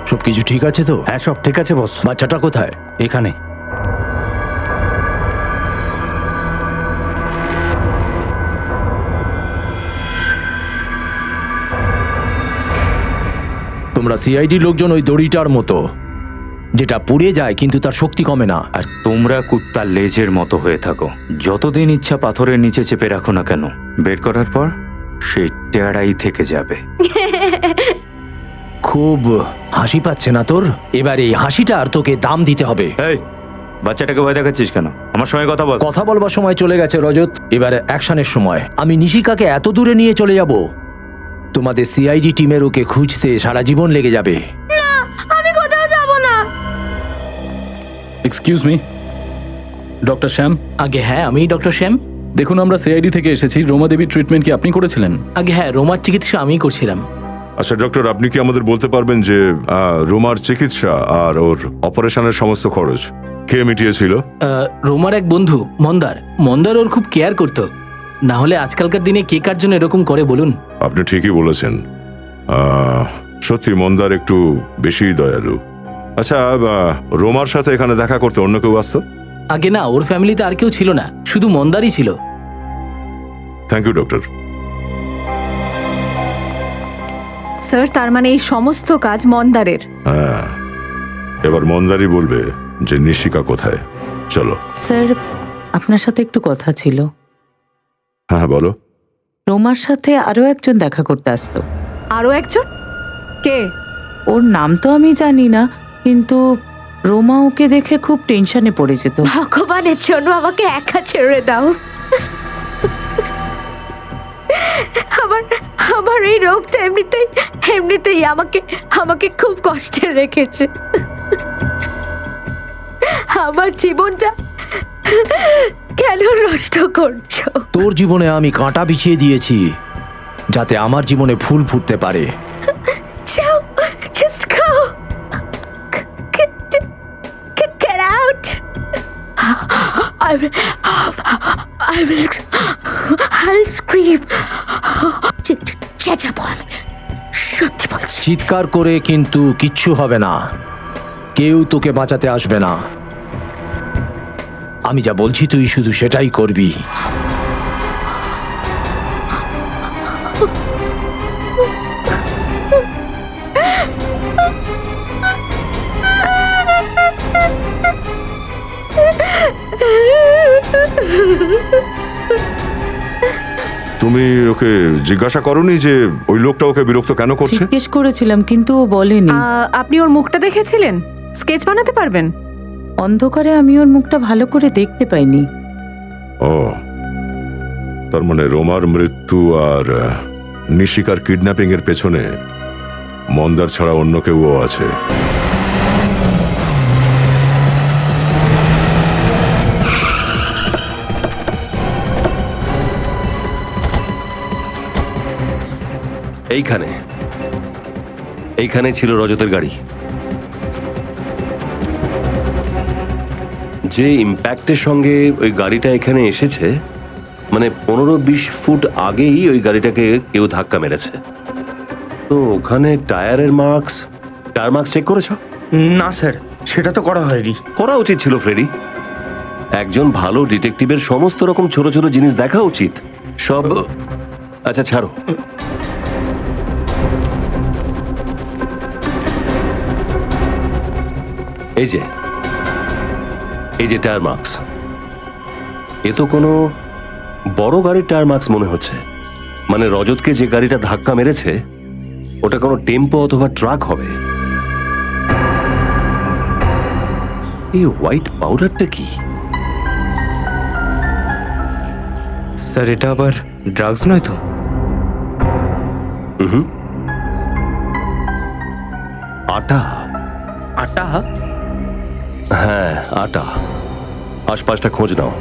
সবকিছু ঠিক আছে তো? হ্যাঁ সব ঠিক আছে বস। বাচ্চাটা কোথায়? এখানে। তোমরা সিআইডি লোকজন ওই দড়িটার মতো, যেটা পুড়ে যায় কিন্তু তার শক্তি কমে না। আর তোমরা কুত্তার লেজের মতো হয়ে থাকো। যতদিন ইচ্ছা পাথরের নিচে চেপে রাখো না কেন, বের করার পর সেই টেরাই থেকে যাবে। খুব হাসি পাচ্ছে না তোর? এবার এই হাসিটা আর তোকে দাম দিতে হবে। এই বাচ্চাটাকে ভয় দেখাচ্ছিস কেন? আমার সঙ্গে কথা বল। কথা বলবার সময় চলে গেছে রজত, এবার অ্যাকশনের সময়। আমি নিশিকাকে এত দূরে নিয়ে চলে যাব, তোমাদের সিআইডি টিমের ওকে খুঁজতে সারা জীবন লেগে যাবে। না, আমি কোথাও যাব না। এক্সকিউজ মি, ডক্টর শ্যাম? আগে হ্যাঁ, আমি ডক্টর শ্যাম। দেখুন, আমরা সিআইডি থেকে এসেছি। রোমা দেবীর ট্রিটমেন্ট কি আপনি করেছিলেন? আগে হ্যাঁ, রোমার চিকিৎসা আমিই করছিলাম। আচ্ছা ডক্টর, আপনি কি আমাদের বলতে পারবেন যে রোমার চিকিৎসা আর ওর অপারেশনের সমস্ত খরচ কে মিটিয়েছিল? রোমার এক বন্ধু মন্দার। মন্দার ওর খুব কেয়ার করতো, না হলে আজকালকার দিনে কে কার জন্য এরকম করে বলুন? আপনি ঠিকই বলেছেন, সত্যি মন্দার একটু বেশি দয়ালু। আচ্ছা, রোমার সাথে এখানে দেখা করতে অন্য কেউ আসতো? আগে না, ওর ফ্যামিলিতে আর কেউ ছিল না, শুধু মন্দারই ছিল। Thank you doctor. স্যার, তার মানে এই সমস্ত কাজ মন্দারের? হ্যাঁ, এবার মন্দারই বলবে যে নিশিকা কোথায়। চলো। স্যার, আপনার সাথে একটু কথা ছিল। হ্যাঁ বলো। রোমার সাথে আরো একজন দেখা করতে আসতো। আরো একজন? কে? ওর নাম তো আমি জানি না, কিন্তু রোমা ওকে দেখে খুব টেনশনে পড়ে যেত। ভগবানের জন্য আমাকে একা ছেড়ে দাও। আমার এই রোগটা এমনিতেই আমাকে খুব কষ্টে রেখেছে। আমার জীবনটা কেন নষ্ট করছো? তোর জীবনে আমি কাঁটা বিছিয়ে দিয়েছি যাতে আমার জীবনে ফুল ফুটতে পারে। যাও, just go. Get out. I'll scream. চেঁচাবো আমি, সত্যি বলছি। চিৎকার করে কিন্তু কিচ্ছু হবে না। কেউ তোকে বাঁচাতে আসবে না। আমি যা বলছি তুই শুধু সেটাই করবি। তুমি ওকে জিজ্ঞাসা করনি যে ওই লোকটা ওকে বিরক্ত কেন করছে? জিজ্ঞেস করেছিলাম কিন্তু ও বলেনি। আপনি ওর মুখটা দেখেছিলেন? স্কেচ বানাতে পারবেন? অন্ধকারে আমি ওর মুখটা ভালো করে দেখতে পাইনি। ও, তার মানে রোমার মৃত্যু আর নিশিকার কিডন্যাপিং এর পেছনে মন্দার ছাড়া অন্য কেউ আছে। এইখানে ছিল রজতের গাড়ি। যে ইম্প্যাক্টের সঙ্গে ওই গাড়িটা এখানে এসেছে, মানে 15-20 ফুট আগেই ওই গাড়িটাকে কেউ ধাক্কা মেরেছে। তো ওখানে টায়ার মার্কস চেক করেছো? না স্যার, সেটা তো করা হয়নি। করা উচিত ছিল ফ্রেডি। একজন ভালো ডিটেকটিভের সমস্ত রকম ছোট ছোট জিনিস দেখা উচিত। সব আচ্ছা ছাড়ো। এই যে টায়ার মার্কস, এ তো কোনো বড় গাড়ির টায়ার মার্কস মনে হচ্ছে। মানে রজতকে যে গাড়িটা ধাক্কা মেরেছে ওটা কোনো টেম্পো অথবা ট্রাক হবে। এই হোয়াইট পাউডারটা কি? স্যার এটা আবার ড্রাগস নয় তো? আটা। আটা? হ্যাঁ, আটা। আশপাশটা খোঁজ নাও,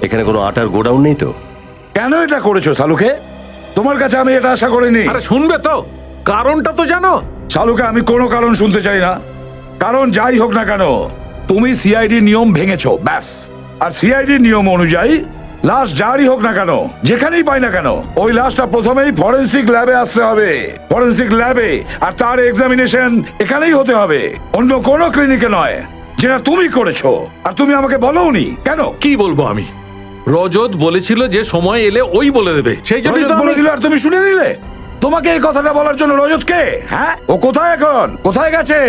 এখানে কোনো আটার গোডাউন নেই তো? কেন এটা করেছো শালুকে? তোমার কাছে আমি এটা আশা করিনি। আরে শুনবে তো, কারণটা তো জানো? শালুকে আমি কোনো কারণ শুনতে চাই না। কারণ যাই হোক না কেন, তুমি সিআইডি নিয়ম ভেঙেছো, ব্যাস। আর সিআইডি নিয়ম অনুযায়ী লাশ যারই হোক না কেন, যেখানেই পাই না কেন, ওই লাশটা প্রথমেই ফরেনসিক ল্যাবে আসতে হবে। ফরেনসিক ল্যাবে, আর তার এক্সামিনেশন এখানেই হতে হবে, অন্য কোনো ক্লিনিকে নয়, যেটা তুমি করেছো। আর তুমি আমাকে বলোনি কেন? কি বলবো আমি? রজত বলেছিল যে সময় এলে ওই বলে দেবে, সেই জন্য রজত বলে দিল আর তুমি শুনে নিলে? তোমাকে এই কথাটা বলার জন্য রজত কে? হ্যাঁ, ও কোথায় এখন? কোথায় গেছে?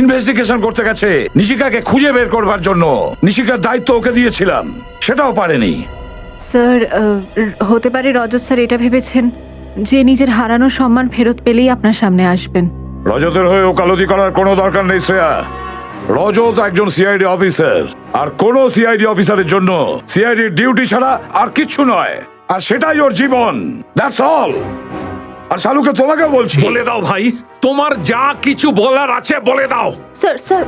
ইনভেস্টিগেশন করতে গেছে নিশিকাকে খুঁজে বের করবার জন্য। নিশিকার দায়িত্ব ওকে দিয়েছিলাম, সেটাও পারেনি। স্যার, হতে পারে রজত স্যার এটা ভেবেছেন যে নিজের হারানো সম্মান ফেরত পেলেই আপনার সামনে আসবেন। রজতের হয়ে ওকালতি করার কোনো দরকার নেই শ্রেয়া। রজত একজন সিআইডি অফিসার, আর কোন সিআইডি অফিসারের জন্য সিআইডি ডিউটি ছাড়া আর কিচ্ছু নয়, আর সেটাই ওর জীবন। That's all. আর শালুকে তোমাকেও বলছি, বলে দাও ভাই, তোমার যা কিছু বলার আছে বলে দাও। স্যার স্যার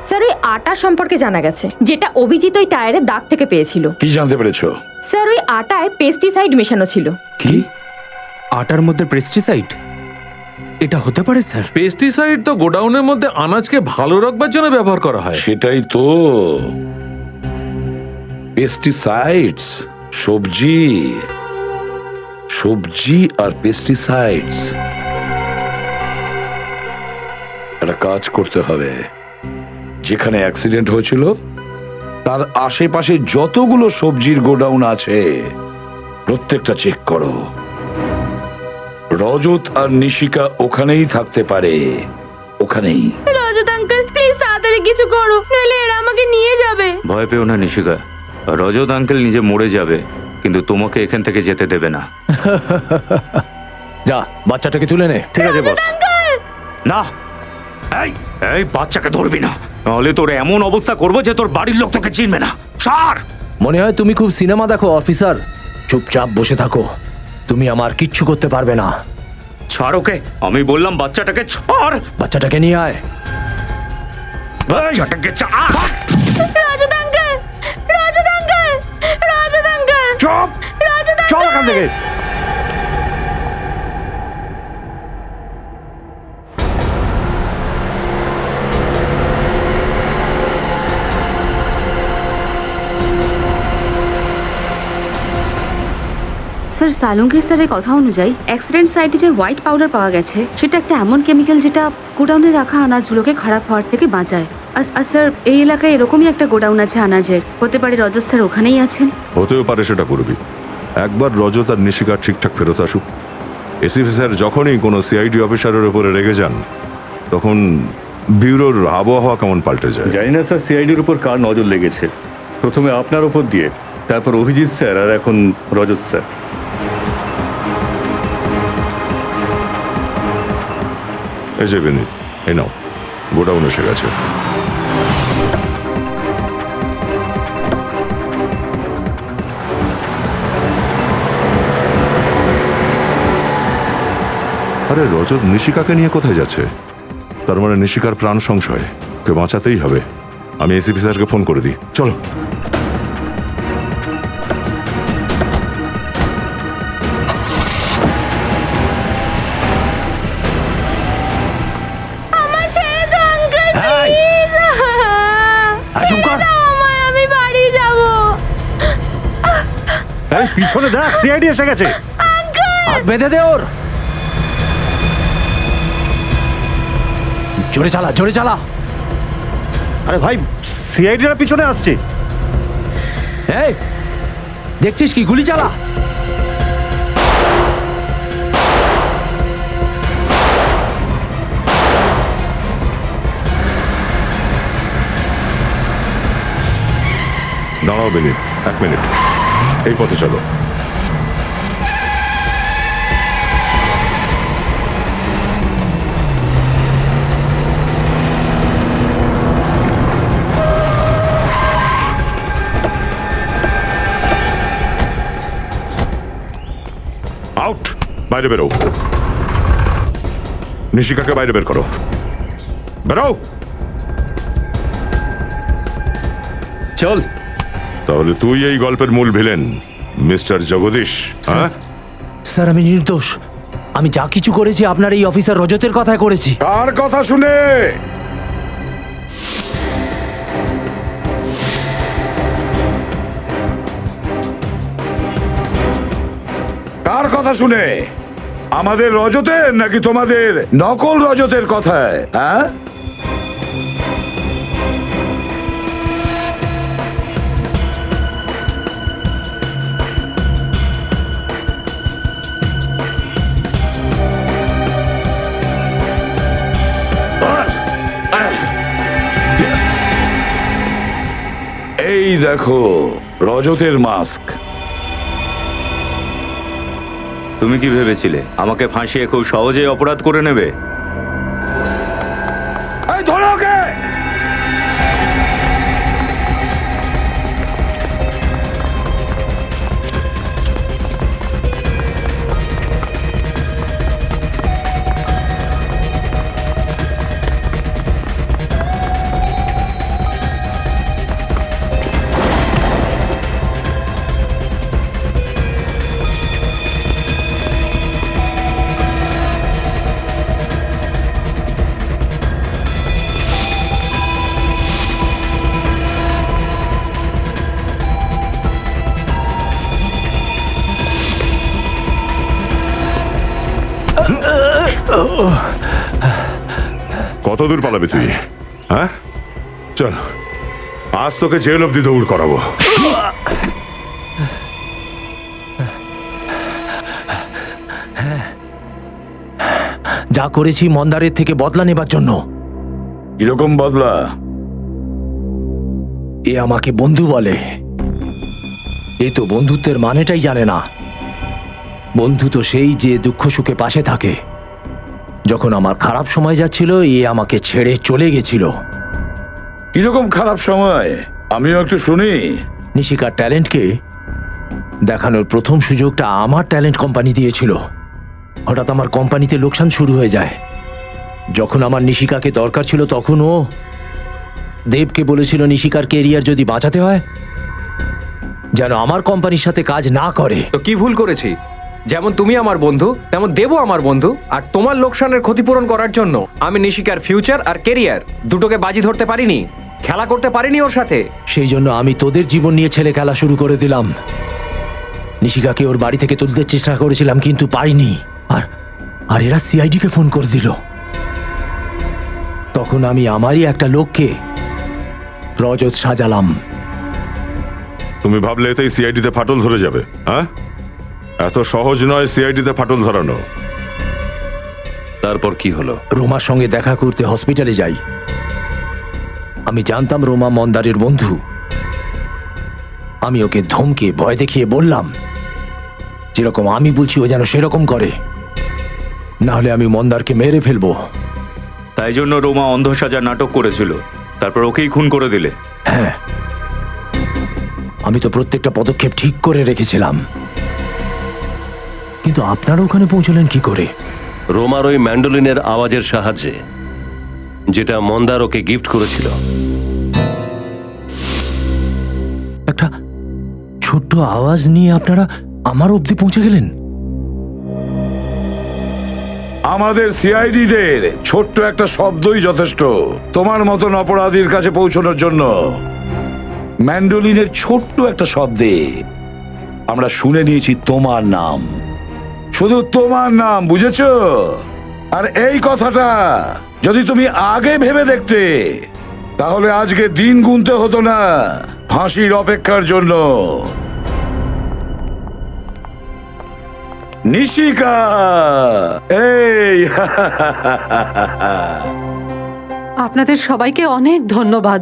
স্যার ওই আটা সম্পর্কে জানা গেছে, যেটা অভিজিৎ ওই টায়ারের দাগ থেকে পেয়েছিল। কি জানতে পেরেছো? স্যার ওই আটায় পেস্টিসাইড মেশানো ছিল। কি? আটার মধ্যে পেস্টিসাইড? এটা হতে পারে স্যার? পেস্টিসাইড তো গোডাউনের মধ্যে আনাজকে ভালো রাখবার জন্য ব্যবহার করা হয়। সেটাই তো, পেস্টিসাইডস। সবজি আর পেস্টিসাইডস। একটা কাজ করতে হবে, যেখানে অ্যাক্সিডেন্ট হয়েছিল তার আশেপাশে যতগুলো সবজির গোডাউন আছে প্রত্যেকটা চেক করো। রজত আর নিশিকা ওখানেই থাকতে পারে, ওখানেই। রজত আঙ্কেল প্লিজ তাড়াতাড়ি কিছু করো, নইলে এরা আমাকে নিয়ে যাবে। ভয় পেও না নিশিকা, রজত আঙ্কেল নিজে মরে যাবে, কিন্তু তোমাকে এখান থেকে যেতে দেবে না। যা, বাচ্চাটাকে তুলে নে। ঠিক আছে বস। না, এই বাচ্চাকে ধরবি না, নাহলে তোর এমন অবস্থা করবো যে তোর বাড়ির লোক তোকে চিনবে না। সার! মনে হয় তুমি খুব সিনেমা দেখো অফিসার। চুপচাপ বসে থাকো, তুমি আমার কিচ্ছু করতে পারবে না। ছাড় ওকে, আমি বললাম বাচ্চাটাকে ছাড়। বাচ্চাটাকে নিয়ে আয়। বাচ্চাটাকে ছাড়। রজত আঙ্কেল, রজত আঙ্কেল, রজত আঙ্কেল, চুপ! রজত চল এখান থেকে। স্যার সালুঙ্কি স্যারের কথা অনুযায়ী অ্যাক্সিডেন্ট সাইটে যে হোয়াইট পাউডার পাওয়া গেছে সেটা একটা এমন কেমিক্যাল যেটা গোডাউনে রাখা আনাজগুলোকে খারাপ হওয়ার থেকে বাঁচায়। আর স্যার এই এলাকায় এরকমই একটা গোডাউন আছে আনাজের, হতে পারে রজত স্যার ওখানেই আছেন। হতেও পারে, সেটা করবি। একবার রজত আর নিশিকা ঠিকঠাক ফেরত আসুক। এসিপি স্যার যখনই কোনো সিআইডি অফিসারের উপরে রেগে যান তখন ব্যুরোর আবহাওয়া কেমন পাল্টে যায়। জানি না স্যার সিআইডির উপর কার নজর লেগেছে, প্রথমে আপনার উপর দিয়ে, তারপর অভিজিৎ স্যার, আর এখন রজত স্যার। এই যে বিনীত, এই নাও, গোডাউন এসে গেছে। আরে রজত নিশিকাকে নিয়ে কোথায় যাচ্ছে? তার মানে নিশিকার প্রাণ সংশয়, ওকে বাঁচাতেই হবে। আমি এসিপি স্যারকে ফোন করে দিই, চলো। আমার ছেড়ে দাও আঙ্কেল, প্লিজ। ছেড়ে দাও আমায়, আমি বাড়ি যাব। এই পিছনে দেখ, সিআইডি এসে গেছে। হাত বেঁধে দে ওর। জোরে চালা, জোরে চালা। আরে ভাই, সিআইডিরা পিছনে আসছে। এই দেখছিস কি? গুলি চালা। দাঁড়াও বিনীত, 1 মিনিট, এই পথে চলো। আউট, বাইরে বেরো। নিশিকাকে বাইরে বের করো, বেরো। চল। তাহলে তুই এই গল্পের মূল ভিলেন, মিস্টার জগদীশ? হ্যাঁ স্যার, আমি নির্দোষ। আমি যা কিছু করেছি আপনার এই অফিসার রজতের কথায় করেছি। কার কথা শুনে? কার কথা শুনে? আমাদের রজতের নাকি তোমাদের নকল রজতের কথায়? হ্যাঁ, এই দেখো রজতের মাস্ক। তুমি কি ভেবেছিলে আমাকে ফাঁসিয়ে খুব সহজেই অপরাধ করে নেবে? এই ধরো ওকে। কত দূর পালাবি তুই? হ্যাঁ, চল, আজ তোকে জেল অব্দি দৌড় করাবো। যা করেছি মন্দারের থেকে বদলা নেবার জন্য। কিরকম বদলা? এ আমাকে বন্ধু বলে। এ তো বন্ধুত্বের মানেটাই জানে না। বন্ধু তো সেই যে দুঃখ সুখে পাশে থাকে। যখন আমার খারাপ সময় যাচ্ছিল, এ আমাকে ছেড়ে চলে গেছিল। কিরকম খারাপ সময়? আমিও একটু শুনি। নিশিকার ট্যালেন্টকে দেখানোর প্রথম সুযোগটা আমার ট্যালেন্ট কোম্পানি দিয়েছিল। হঠাৎ আমার কোম্পানিতে লোকসান শুরু হয়ে যায়। যখন আমার নিশিকাকে দরকার ছিল, তখন ও দেবকে বলেছিল নিশিকার কেরিয়ার যদি বাঁচাতে হয় যেন আমার কোম্পানির সাথে কাজ না করে। তো কি ভুল করেছি? যেমন তুমি আমার বন্ধু, তেমন দেবও আমার বন্ধু। আর তোমার লোকসানের ক্ষতিপূরণ করার জন্য আমি নিশিকার ফিউচার আর কেরিয়ার দুটোকে বাজি ধরতে পারিনি, খেলা করতে পারিনি ওর সাথে। সেই জন্য আমি তোদের জীবন নিয়ে ছেলে খেলা শুরু করে দিলাম। নিশিকাকে ওর বাড়ি থেকে তুলতে চেষ্টা করেছিলাম কিন্তু পারিনি। আর আর এরা সিআইডিকে ফোন করে দিল। তখন আমি আমারই একটা লোককে রজত সাজালাম। তুমি ভাবলে এতেই সিআইডিতে ফাটল ধরে যাবে? হ্যাঁ, এত সহজ নয় সিআইডিতে ফাটল ধরানো। তারপর কি হলো? রোমার সঙ্গে দেখা করতে হসপিটালে যাই। আমি জানতাম রোমা মন্দারের বন্ধু। আমি ওকে ধমকে ভয় দেখিয়ে বললাম যেরকম আমি বলছি ও যেন সেরকম করে, না হলে আমি মন্দারকে মেরে ফেলবো। তাই জন্য রোমা অন্ধ সাজা নাটক করেছিল, তারপর ওকেই খুন করে দিলে। হ্যাঁ, আমি তো প্রত্যেকটা পদক্ষেপ ঠিক করে রেখেছিলাম, কিন্তু আপনারা ওখানে পৌঁছলেন কি করে? রোমার ওই ম্যান্ডোলিনের আওয়াজের সাহায্যে, যেটা মন্দার ওকে গিফট করেছিল। একটা ছোট্ট আওয়াজ নিয়ে আপনারা আমার অবধি পৌঁছে গেলেন। আমাদের সিআইডিদের ছোট্ট একটা শব্দই যথেষ্ট তোমার মতন অপরাধীর কাছে পৌঁছানোর জন্য। ম্যান্ডোলিনের ছোট্ট একটা শব্দে আমরা শুনে নিয়েছি তোমার নাম, শুধু তোমার নাম, বুঝেছো? আর এই কথাটা যদি তুমি আগে ভেবে দেখতে, তাহলে আজকে দিন গুনতে হতো না ফাঁসির অপেক্ষার জন্য। নিশিকা, এই আপনাদের সবাইকে অনেক ধন্যবাদ।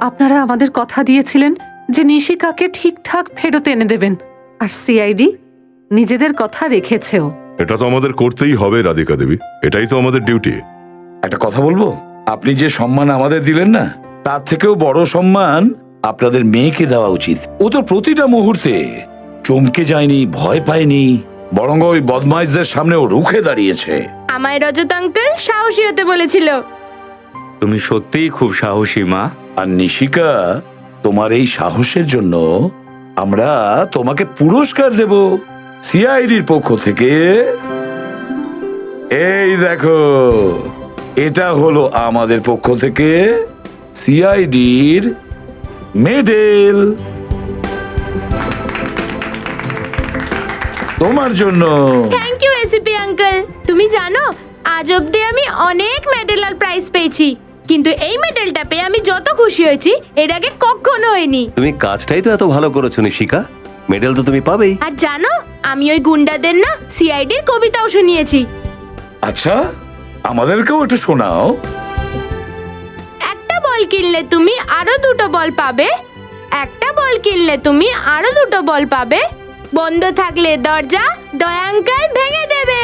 আপনারা আমাদের কথা দিয়েছিলেন যে নিশিকাকে ঠিকঠাক ফেরত এনে দেবেন, আর সিআইডি নিজেদের কথা রেখেছেও। এটা তো আমাদের করতেই হবে রাধিকা দেবী, এটাই তো আমাদের ডিউটি। একটা কথা বলবো, আপনি যে সম্মান আমাদের দিলেন না, তার থেকেও বড় সম্মান আপনাদের মেয়েকে দেওয়া উচিত। ও তো প্রতিটা মুহূর্তে চমকে যায়নি, ভয় পায়নি, বরং ওই বদমাইশদের সামনেও রুখে দাঁড়িয়েছে। আমায় রজত আঙ্কেল সাহসী হতে বলেছিল। তুমি সত্যিই খুব সাহসী মা। আর নিশিকা, তোমার এই সাহসের জন্য আমরা তোমাকে পুরস্কার দেব সিআইডির পক্ষ থেকে। এই দেখো, এটা হলো আমাদের পক্ষ থেকে সিআইডির মেডেল তোমার জন্য। Thank you ACP uncle. তুমি জানো, আজ অব্দি আমি অনেক মেডেল আর প্রাইজ পেয়েছি, কিন্তু এই মেডেলটা পেয়ে আমি যত খুশি হয়েছি এর আগে কখনো হয়নি। তুমি কাজটাই তো এত ভালো করেছো নিশিকা, মেডেল তো তুমি পাবেই। আর জানো, আমি ওই গুন্ডাদের না সিআইডির কবিতাও শুনিয়েছি। আচ্ছা, আমাদেরকেও একটু শোনাও। একটা বল কিনলে তুমি আরো দুটো বল পাবে, একটা বল কিনলে তুমি আরো দুটো বল পাবে, বন্ধ থাকলে দরজা দয়া আঙ্কেল ভেঙে দেবে।